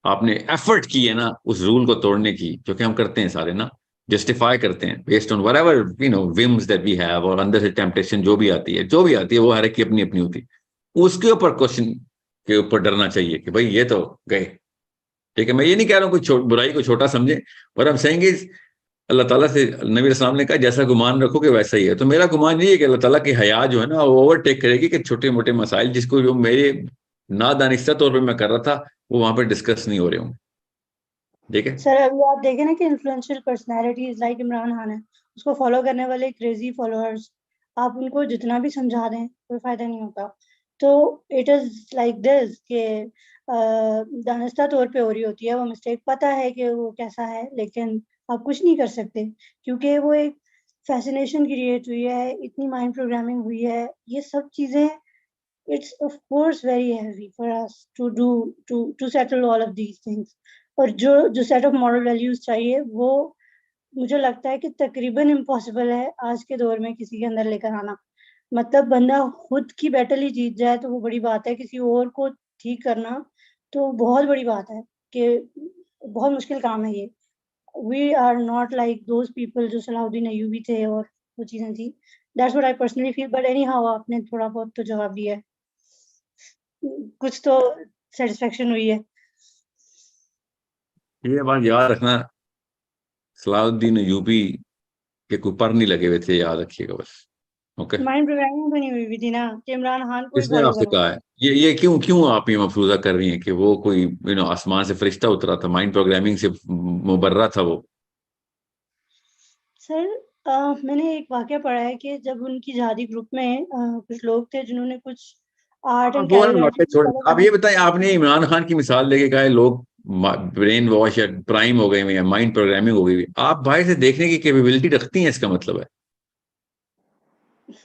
आपने एफर्ट की है ना उस रूल को तोड़ने की, जो कि हम करते हैं सारे ना, जस्टिफाई करते हैं based on whatever whims that we have, और अंदर से टेम्पटेशन जो भी आती है वो हर एक की अपनी अपनी होती है। उसके ऊपर क्वेश्चन के ऊपर डरना चाहिए कि भाई ये तो गए। ठीक है, मैं ये नहीं कह रहा हूँ कोई बुराई को छोटा समझे, पर हम सेइंग अल्लाह ताला से, नबी अस्सलाम ने कहा जैसा गुमान रखोगे वैसा ही है। तो मेरा गुमान ये है कि अल्लाह ताला की हया जो है ना वो ओवरटेक करेगी कि छोटे मोटे मसाइल जिसको जो मेरे नादानिस्ता तौर पे मैं कर रहा था वो वहां पे डिस्कस नहीं हो रहे होंगे। ठीक है, सर अभी आप देखें ना कि influential personalities like Imran Khan है, उसको फॉलो करने वाले क्रेजी फॉलोअर्स, आप उनको जितना भी समझा दें कोई फायदा नहीं होता। तो इट इज लाइक दिस कि दानिस्ता तौर पे हो रही होती है वो मिस्टेक, पता है कि वो कैसा है, लेकिन आप कुछ नहीं कर सकते क्योंकि वो एक फैसिनेशन क्रिएट हुई है, इतनी माइंड प्रोग्रामिंग हुई है, ये सब चीजें, it's of course very heavy for us to do to settle all of these things। और जो सेट ऑफ मॉरल वैल्यूज चाहिए वो मुझे लगता है कि तकरीबन इम्पॉसिबल है आज के दौर में किसी के अंदर लेकर आना। मतलब बंदा खुद की बैटल ही जीत जाए तो वो बड़ी बात है, किसी और को ठीक करना तो बहुत बड़ी बात है, कि बहुत मुश्किल काम है ये। We are not like those people जो सलाहुद्दीन अय्यूबी थे और वो चीजें थी। That's what I personally feel, but anyhow आपने थोड़ा बहुत तो जवाब दिया है, कुछ तो सेटिस्फेक्शन हुई है। ये बात याद रखना, सलाहुद्दीन यूबी के कोई पर नहीं लगे हुए थे, याद रखिएगा बस। ओके, माइंड प्रोग्रामिंग बनी हुई भी थी ना कि इमरान खान को ही किसने फॉलो आपसे करो। कहा है ये क्यों क्यों आप ये मफरूजा कर रही हैं कि वो कोई आसमान से फरिश्ता उतरा था, माइंड प्रोग्रामिंग से मुबर्रा था वो? सर मैंने एक वाकया पढ़ा है कि जब उनकी जहादी ग्रुप में कुछ लोग थे जिन्होंने कुछ आर्ट एंड वो कैरल वाकई छोड़, फॉलो आप करना। ये बताएं, आपने इमरान खान की मिसाल लेके कहा है लोग ब्रेन वॉश या प्राइम हो गए हैं या माइंड प्रोग्रामिंग हो गई है, आप बाहर से देखने की कैपेबिलिटी रखती हैं, इसका मतलब है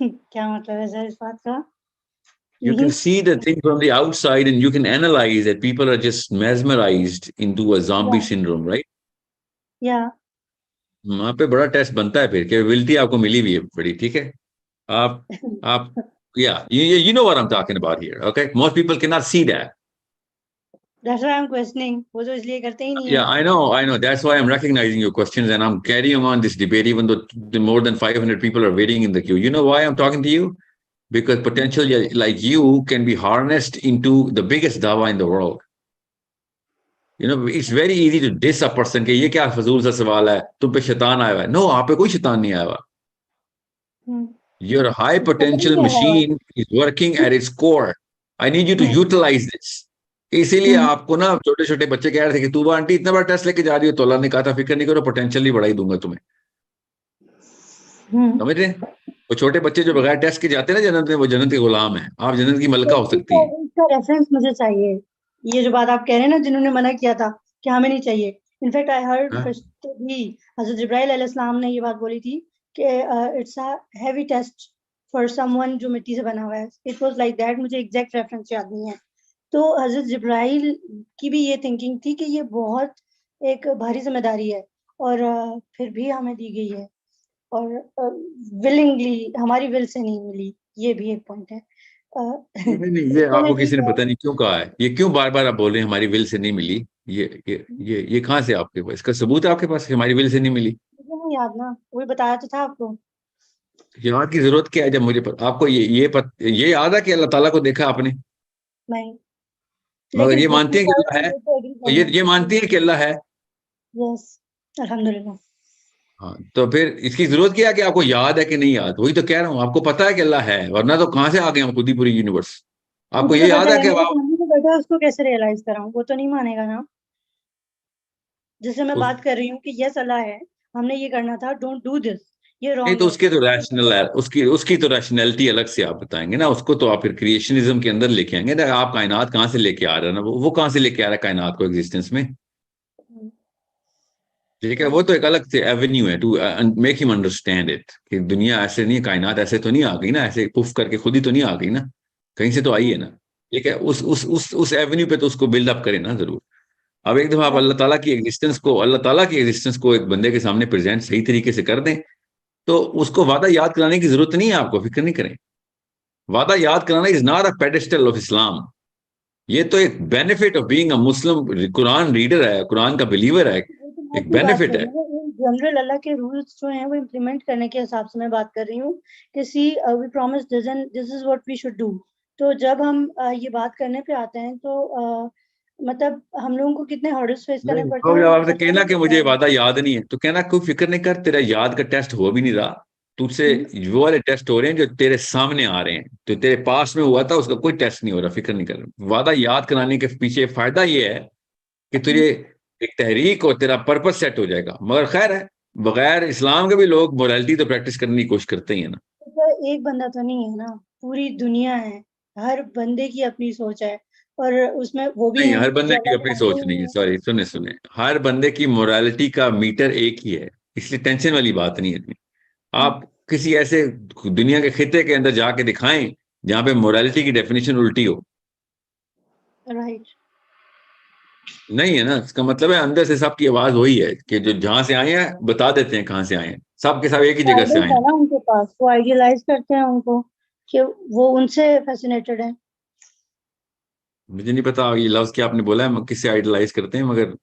क्या मतलब है सर इस बात का? you can means see the thing from the outside and you can analyze that people are just mesmerized into a zombie या syndrome, right? या वहां पे बड़ा टेस्ट बनता है, फिर कैपेबिलिटी आपको मिली हुई है बड़ी, ठीक है। आप yeah, you know what I'm talking about here, okay? Most people cannot see that. That's why I am questioning, वो तो इसलिए करते ही नहीं है। Yeah, I know. That's why I'm recognizing your questions and I'm carrying on this debate, even though more than 500 people are waiting in the queue. You know why I'm talking to you? Because potential like you can be harnessed into the biggest dawa in the world. It's very easy to diss a person कि ये क्या फजूल सा सवाल है, तुम पे शैतान आया हुआ है। No, आप पे कोई शैतान नहीं आया हुआ। Your high पता नहीं potential क्या है machine is working at its core. I need you to utilize this. इसीलिए आपको ना छोटे छोटे बच्चे कह रहे थे कि तू आंटी इतना बड़ा टेस्ट लेके जा रही हो, तो अल्लाह ने कहा था फिक्र नहीं करो, पोटेंशियल ही बढ़ा ही दूंगा तुम्हें। समझ रहे हैं? वो छोटे बच्चे जो बगैर टेस्ट के जाते हैं ना जन्नत में, वो जन्नत के गुलाम है, आप जन्नत की मलका हो सकती हैं। इसका रेफरेंस मुझे चाहिए, ये जो बात आप कह रहे हैं ना जिन्होंने मना किया था कि हमें नहीं चाहिए। इनफैक्ट आई हर्ड हाँ? भी हजरत जिब्राइल अलैहिस्सलाम ने ये बात बोली थी कि it's a heavy test for someone जो मिट्टी से बना हुआ है। इट वाज लाइक दैट, मुझे एग्जैक्ट रेफरेंस याद नहीं है। तो हजरत जिब्राइल की भी ये थिंकिंग थी कि ये बहुत एक भारी जिम्मेदारी है और फिर भी हमें दी गई है और विलिंगली हमारी विल से नहीं मिली, ये भी एक पॉइंट है। नहीं, ये चलिए आपको ठीक किसी ने है। पता नहीं क्यों कहा है, ये क्यों बार बार आप बोल रहे हैं हमारी विल से नहीं मिली? ये कहाँ से आपके पास इसका सबूत है? आपके पास कि हमारी विल से नहीं मिली? याद ना, वही बताया तो था आपको। याद की जरूरत क्या है जब आपको ये याद है कि अल्लाह ताला को देखा आपने? नहीं, मगर लेकिन ये बुक मानती है कि अल्लाह है? तो एग्री कर ये मानती है कि अल्लाह है? यस, अल्हम्दुलिल्लाह। हाँ, तो फिर इसकी जरूरत क्या है कि आपको याद है कि नहीं याद? वही तो कह रहा हूँ, आपको पता है कि अल्लाह है, वरना तो कहां से आ गए हम खुद ही पूरी यूनिवर्स। आपको मुझे ये तो याद पता है है, कि मेरे आप सामने तो बैठा है, उसको कैसे रियलाइज कराऊं? वो तो नहीं मानेगा ना। जिससे मैं उस, बात कर रही हूँ कि यस अल्लाह है, हमने ये करना था, डोंट डू दिस, ये नहीं रॉन्ग तो है। उसके तो रैशनल है, उसकी तो रैशनैलिटी अलग से आप बताएंगे ना उसको, तो आप फिर क्रिएशनिज्म के अंदर लेके आएंगे ना। आप कायनात कहाँ से लेके आ रहे हैं ना, वो कहाँ से लेके आ रहा है कायनात को एग्जिस्टेंस में? ठीक है, वो तो एक अलग से एवेन्यू है to make him understand it कि दुनिया ऐसे नहीं है, कायनात ऐसे तो नहीं आ गई ना, ऐसे पुफ करके खुद ही तो नहीं आ गई ना, कहीं से तो आई है ना। ठीक है, उस एवेन्यू पे तो उसको बिल्डअप करें ना जरूर। अब एक दफा आप अल्लाह ताला की एग्जिस्टेंस को एक बंदे के सामने प्रेजेंट सही तरीके से कर दें, तो उसको वादा याद कराने की जरूरत नहीं है, आपको फिक्र नहीं करें। वादा याद कराना is not a pedestal of Islam. ये तो एक benefit of being a Muslim, Quran reader है, कुरान का बिलीवर है, वो तो मैं एक अपनी बात बेनिफिट कर है। रही हूँ, जनरल अल्लाह के रूल्स जो हैं वो इम्प्लीमेंट करने के हिसाब से मैं बात कर रही हूँ कि see we promise this and this is what we should do. तो जब हम ये बात करने पे आते हैं तो मतलब हम लोगों को कितने हर्डल्स फेस करने नहीं पड़ते तो हैं, जब वो आपसे पता कहना नहीं कि चलता मुझे है। वादा याद नहीं है, तो कहना कोई फिक्र नहीं कर, तेरा याद का टेस्ट हो भी नहीं रहा, तुझसे वो वाले टेस्ट हो रहे हैं जो तेरे सामने आ रहे हैं, तो तेरे पास में हुआ था उसका कोई टेस्ट नहीं हो रहा, फिक्र नहीं कर। वादा याद कराने के पीछे फायदा ये है कि तुझे एक तहरीक और तेरा पर्पस सेट हो जाएगा। मगर खैर है, बगैर इस्लाम के भी लोग मोरालिटी तो प्रैक्टिस करने की कोशिश करते ही है ना। तो एक बंदा तो नहीं है ना, पूरी दुनिया है, हर बंदे की अपनी सोच है, और उसमें वो भी नहीं, हैं हर जो बंदे की अल्लाह के अपनी बंदे सोच ही नहीं है, हैं। सॉरी, सुने सुने, हर बंदे की मोरालिटी का मीटर एक ही है, इसलिए टेंशन वाली बात नहीं है इतनी। आप किसी ऐसे दुनिया के खिते के अंदर जाके दिखाएं जहां पे मोरालिटी की डेफिनेशन उल्टी हो। राइट। नहीं है ना, इसका मतलब है अंदर से सबकी आवाज वही है कि जो जहां से आए हैं बता देते हैं कहां से आए हैं, सब के सब एक ही जगह से आइडियल्स आए है हैं। ना उनके पास, वो आइडियलाइज करते हैं उनको कि वो उनसे फैसिनेटेड है। मुझे नहीं पता ये लफ्ज क्या आपने बोला है, किससे आइडलाइज करते हैं, मगर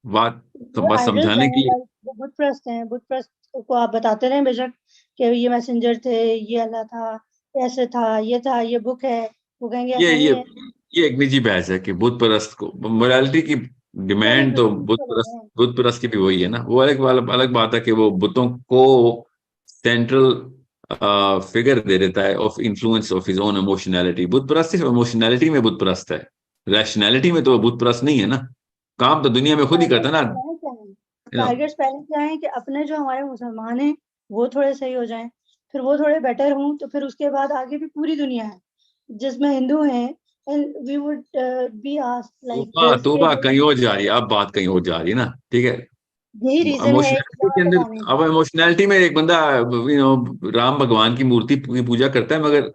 बात तो वो बस आइडल्स समझाने हैं, के लिए। लाइक वो बुत प्रस्त हैं, बुत प्रस्त को आप बताते रहे बेशक कि ये मैसेंजर थे, ये अल्लाह था, ऐसे था, ये था, ये बुक है, वो कहेंगे ये ऐसा ये नहीं है। ये एक निजी बहस है कि बुत परस्त को मोरालिटी की वो डिमांड तो रिप्रेजेंट कर रहे हैं। बुत परस्त की भी वही है ना। वो अलग अलग बात है कि वो बुतों को सेंट्रल फिगर दे देता है of influence of his own emotionality. बुत परस्त सिर्फ इमोशनैलिटी में बुत परस्त है, रैशनैलिटी में तो वो बुत परस्त नहीं है ना। काम तो दुनिया में खुद ही करता टारगेट्स है पहले हैं क्या है? ना। टारगेट्स पहले क्या है कि अपने जो हमारे मुसलमान हैं वो थोड़े सही हो जाएं, फिर वो थोड़े बेटर हों, तो फिर उसके बाद आगे भी पूरी दुनिया है जिसमें हिंदू हैं, and we would be asked like तोबा दिस के तोबा कहीं और जा रही है, अब बात कहीं और जा रही है ना। ठीक है, यही रीजन है कि इमोशनैलिटी के यहाँ तक अंदर, आने अब का। इमोशनैलिटी में एक बंदा राम भगवान की मूर्ति की पूजा करता है, मगर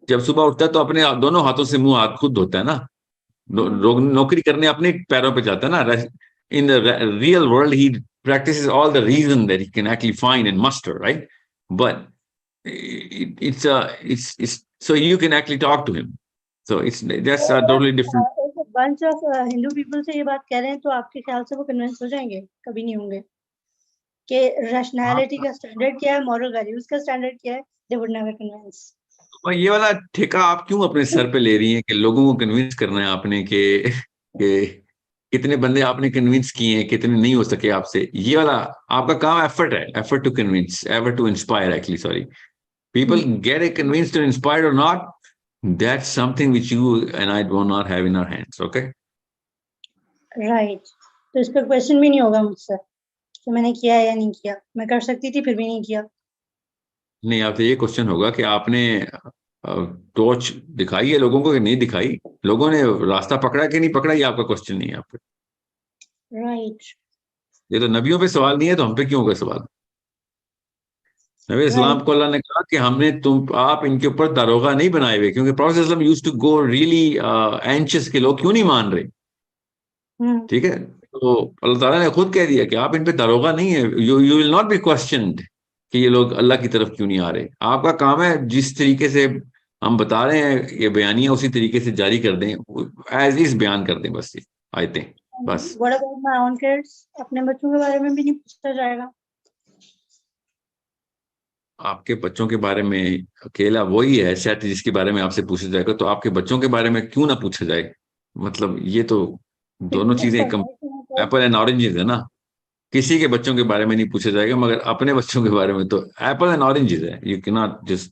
जब सुबह उठता है तो अपने दोनों हाथों से मुंह हाथ खुद धोता है ना। नौकरी करने अपने पैरों पे जाता है ना। In the real world he practices all the reason that he can actually find and muster, right? But it's so you can actually talk to him. So it's that's a तो totally different. एक bunch of Hindu people से ये बात कह रहे हैं, तो आपके ख्याल से वो कन्विंस हो जाएंगे? कभी नहीं होंगे। कि रैशनैलिटी का स्टैंडर्ड क्या है, मॉरल वैल्यूज का स्टैंडर्ड क्या है, दे वुड नेवर कन्विंस। और ये वाला ठेका आप क्यों अपने सर पे ले रही हैं कि लोगों को कन्विंस करना है आपने कि कितने बंदे आपने कन्विंस किए हैं, कितने नहीं हो सके आपसे? ये वाला आपका काम एफर्ट है, effort to convince, effort to inspire actually, sorry. People get it convinced or inspired or not, that's something which you and I do not have in our hands, okay? Right. तो इस पर question भी नहीं होगा मुझसे कि मैंने किया या नहीं किया, मैं कर सकती थी फिर भी नहीं किया। नहीं, आपसे ये क्वेश्चन होगा कि आपने टॉर्च दिखाई है लोगों को कि नहीं दिखाई, लोगों ने रास्ता पकड़ा कि नहीं पकड़ा, ये आपका क्वेश्चन नहीं है आपका। राइट। ये तो नबियों पे सवाल नहीं है, तो हम पे क्यों होगा सवाल? नबी इस्लाम राइट। को अल्लाह ने कहा कि हमने आप इनके ऊपर दारोगा नहीं बनाए हुए, क्योंकि प्रॉफेट सल्लल्लाहु अलैहि वसल्लम used to go really anxious के लोग क्यों नहीं मान रहे। ठीक है, तो अल्लाह ताला ने खुद कह दिया कि आप इन पे दारोगा नहीं है, you will not be questioned कि ये लोग अल्लाह की तरफ क्यों नहीं आ रहे। आपका काम है जिस तरीके से हम बता रहे हैं ये बयानियां उसी तरीके से जारी कर दें, एज इज बयान कर दें, बस ये आयतें बस। What about my own kids? अपने बच्चों के बारे में भी नहीं पूछा जाएगा? आपके बच्चों के बारे में अकेला वही है शायद जिसके बारे में आपसे पूछा जाएगा, तो आपके बच्चों के बारे में क्यों ना पूछा जाए? मतलब ये तो दोनों चीजें एप्पल एंड ऑरेंजेस है ना। किसी के बच्चों के बारे में नहीं पूछा जाएगा, मगर अपने बच्चों के बारे में तो एप्पल एंड ऑरेंजेस है। You can not just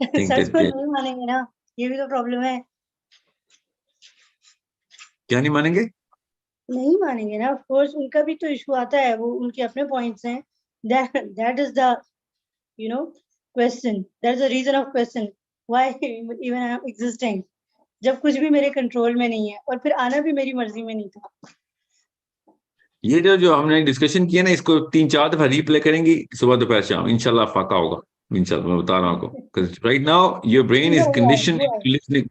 think such को दैट। नहीं मानेंगे ना, ये भी तो प्रॉब्लम है। क्या नहीं मानेंगे? नहीं मानेंगे ना, ऑफ कोर्स उनका भी तो इशू आता है, वो उनके अपने पॉइंट्स हैं। That is the you know question, that is the reason of question why even I am existing, जब कुछ भी मेरे कंट्रोल में नहीं है और फिर आना भी मेरी मर्जी में नहीं था। ये जो जो हमने डिस्कशन किया ना, इसको 3-4 दफा रीप्ले करेंगी सुबह दोपहर शाम, इंशाल्लाह फाका होगा। इंशाल्लाह मैं बता रहा हूँ आपको, right now your brain is condition listening.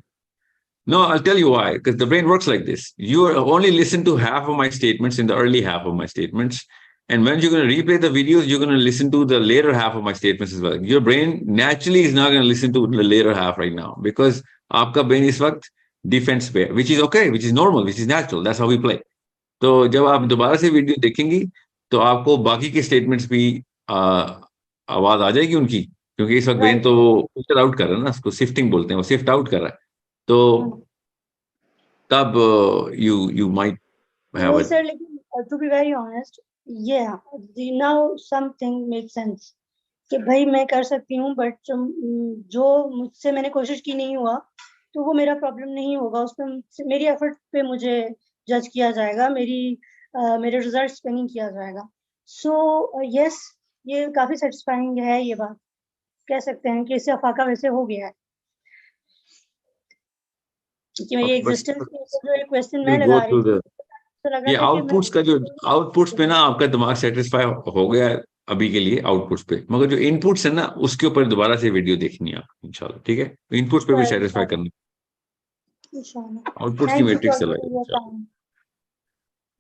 No, I'll tell you why. Because the brain works like this. You only listen to half of my statements in the early half of my statements. And when you're going to replay the videos, you're going to listen to the later half of my statements as well. Your brain naturally is not going to listen to the later half right now. Because आपका brain इस वक्त defense पे, which is okay, which is normal, which is natural. That's how we play. तो जब आप दोबारा से video देखेंगी, तो आपको बाकी के स्टेटमेंट्स भी आवाज आ जाएगी उनकी, क्योंकि इस वक्त ब्रेन तो फिल्टर आउट कर रहा है ना, उसको शिफ्टिंग बोलते हैं, वो शिफ्ट आउट कर रहा है। तो तब you might have नहीं a सर, लेकिन टू बी वेरी ऑनेस्ट, ये नाउ समथिंग मेक सेंस कि भाई मैं कर सकती हूँ, बट जो मुझसे मैंने कोशिश की नहीं हुआ तो वो मेरा प्रॉब्लम नहीं होगा, उसमें मेरी एफर्ट पे मुझे जज किया जाएगा, मेरे रिजल्ट्स पे नहीं किया जाएगा। सो यस, ये काफी सेटिस्फाइंग है, ये बात कह सकते हैं कि इससे अफाका वैसे हो गया है कि मेरी एग्जिस्टेंस के ऊपर जो एक क्वेश्चन मैं लगा रही थी, तो लगा ये था कि आउटपुट्स का जो आउटपुट्स पे ना आपका दिमाग सेटिस्फाई हो गया है अभी के लिए आउटपुट्स पे, मगर जो इनपुट्स है ना उसके ऊपर दोबारा से वीडियो देखनी है आपको इंशाल्लाह, ठीक है? इनपुट्स पे भी सेटिस्फाई करना, आउटपुट्स की थैंक यू मैट्रिक्स फॉर अलग है योर इंशाल्लाह। Time.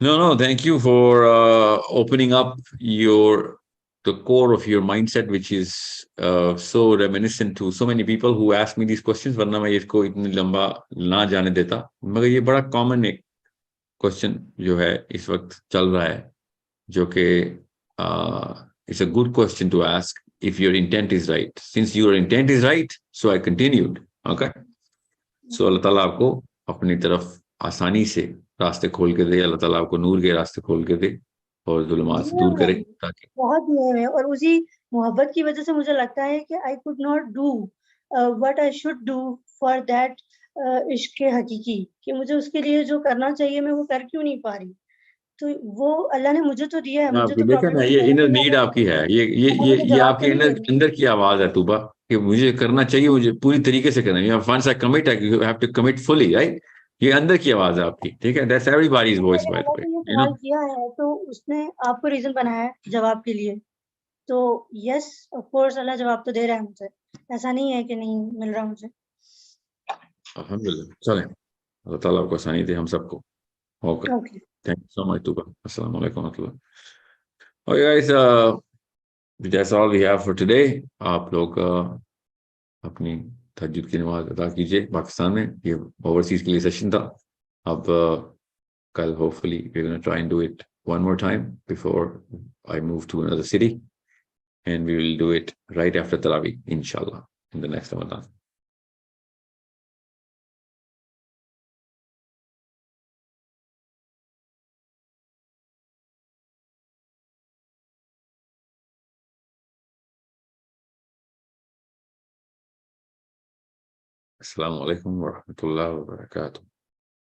No, thank you for opening up the core of your mindset, which is so reminiscent to so many people who ask me these questions. वरना मैं इसको इतनी लंबा ना जाने देता, मगर ये बड़ा कॉमन एक क्वेश्चन जो है इस वक्त चल रहा है, जो कि it's a good question to ask if your intent is right. Since your intent is right, so I continued. Okay, so अल्लाह ताला आपको अपनी तरफ आसानी से रास्ते खोल के दे, अल्लाह ताला आपको नूर के रास्ते खोल के दे और जुल्मात से दूर करे, ताकि बहुत नियम है, और उसी मोहब्बत की वजह से मुझे लगता है कि I could not do what I should do for that इश्क हकीकी, कि मुझे उसके लिए जो करना चाहिए मैं वो कर क्यों नहीं पा रही। तो वो अल्लाह ने मुझे तो दिया है, मुझे आपकी तो देखे ना, ये इनर नीड आपकी है, ये आपके अंदर की आवाज है तूबा, कि मुझे करना चाहिए, मुझे पूरी तरीके से करना है। Once I commit, you have to commit fully, right? ये अंदर की आवाज है आपकी, ठीक है? That's everybody's voice by the way, you know. किया है तो उसने आपको रीजन बनाया है जवाब के लिए, तो यस ऑफ कोर्स अल्लाह जवाब तो दे रहा है मुझे, ऐसा नहीं है कि नहीं मिल रहा मुझे। अल्हम्दुलिल्लाह, चलें, अल्लाह ताला आपको आसानी दे हम सबको। Okay, okay, thank you so much Tooba. अस्सलाम वालेकुम व रहमतुल्लाह। Okay guys, that's all we have for today. आप लोग अपनी तहज्जुद की नमाज अदा कीजिए। पाकिस्तान में ये ओवरसीज के लिए सेशन था। अब कल hopefully we're going to try and do it one more time before I move to another city, and we will do it right after Tarawih, inshallah, in the next Ramadan. Assalamu alaikum wa rahmatullahi wa barakatuh.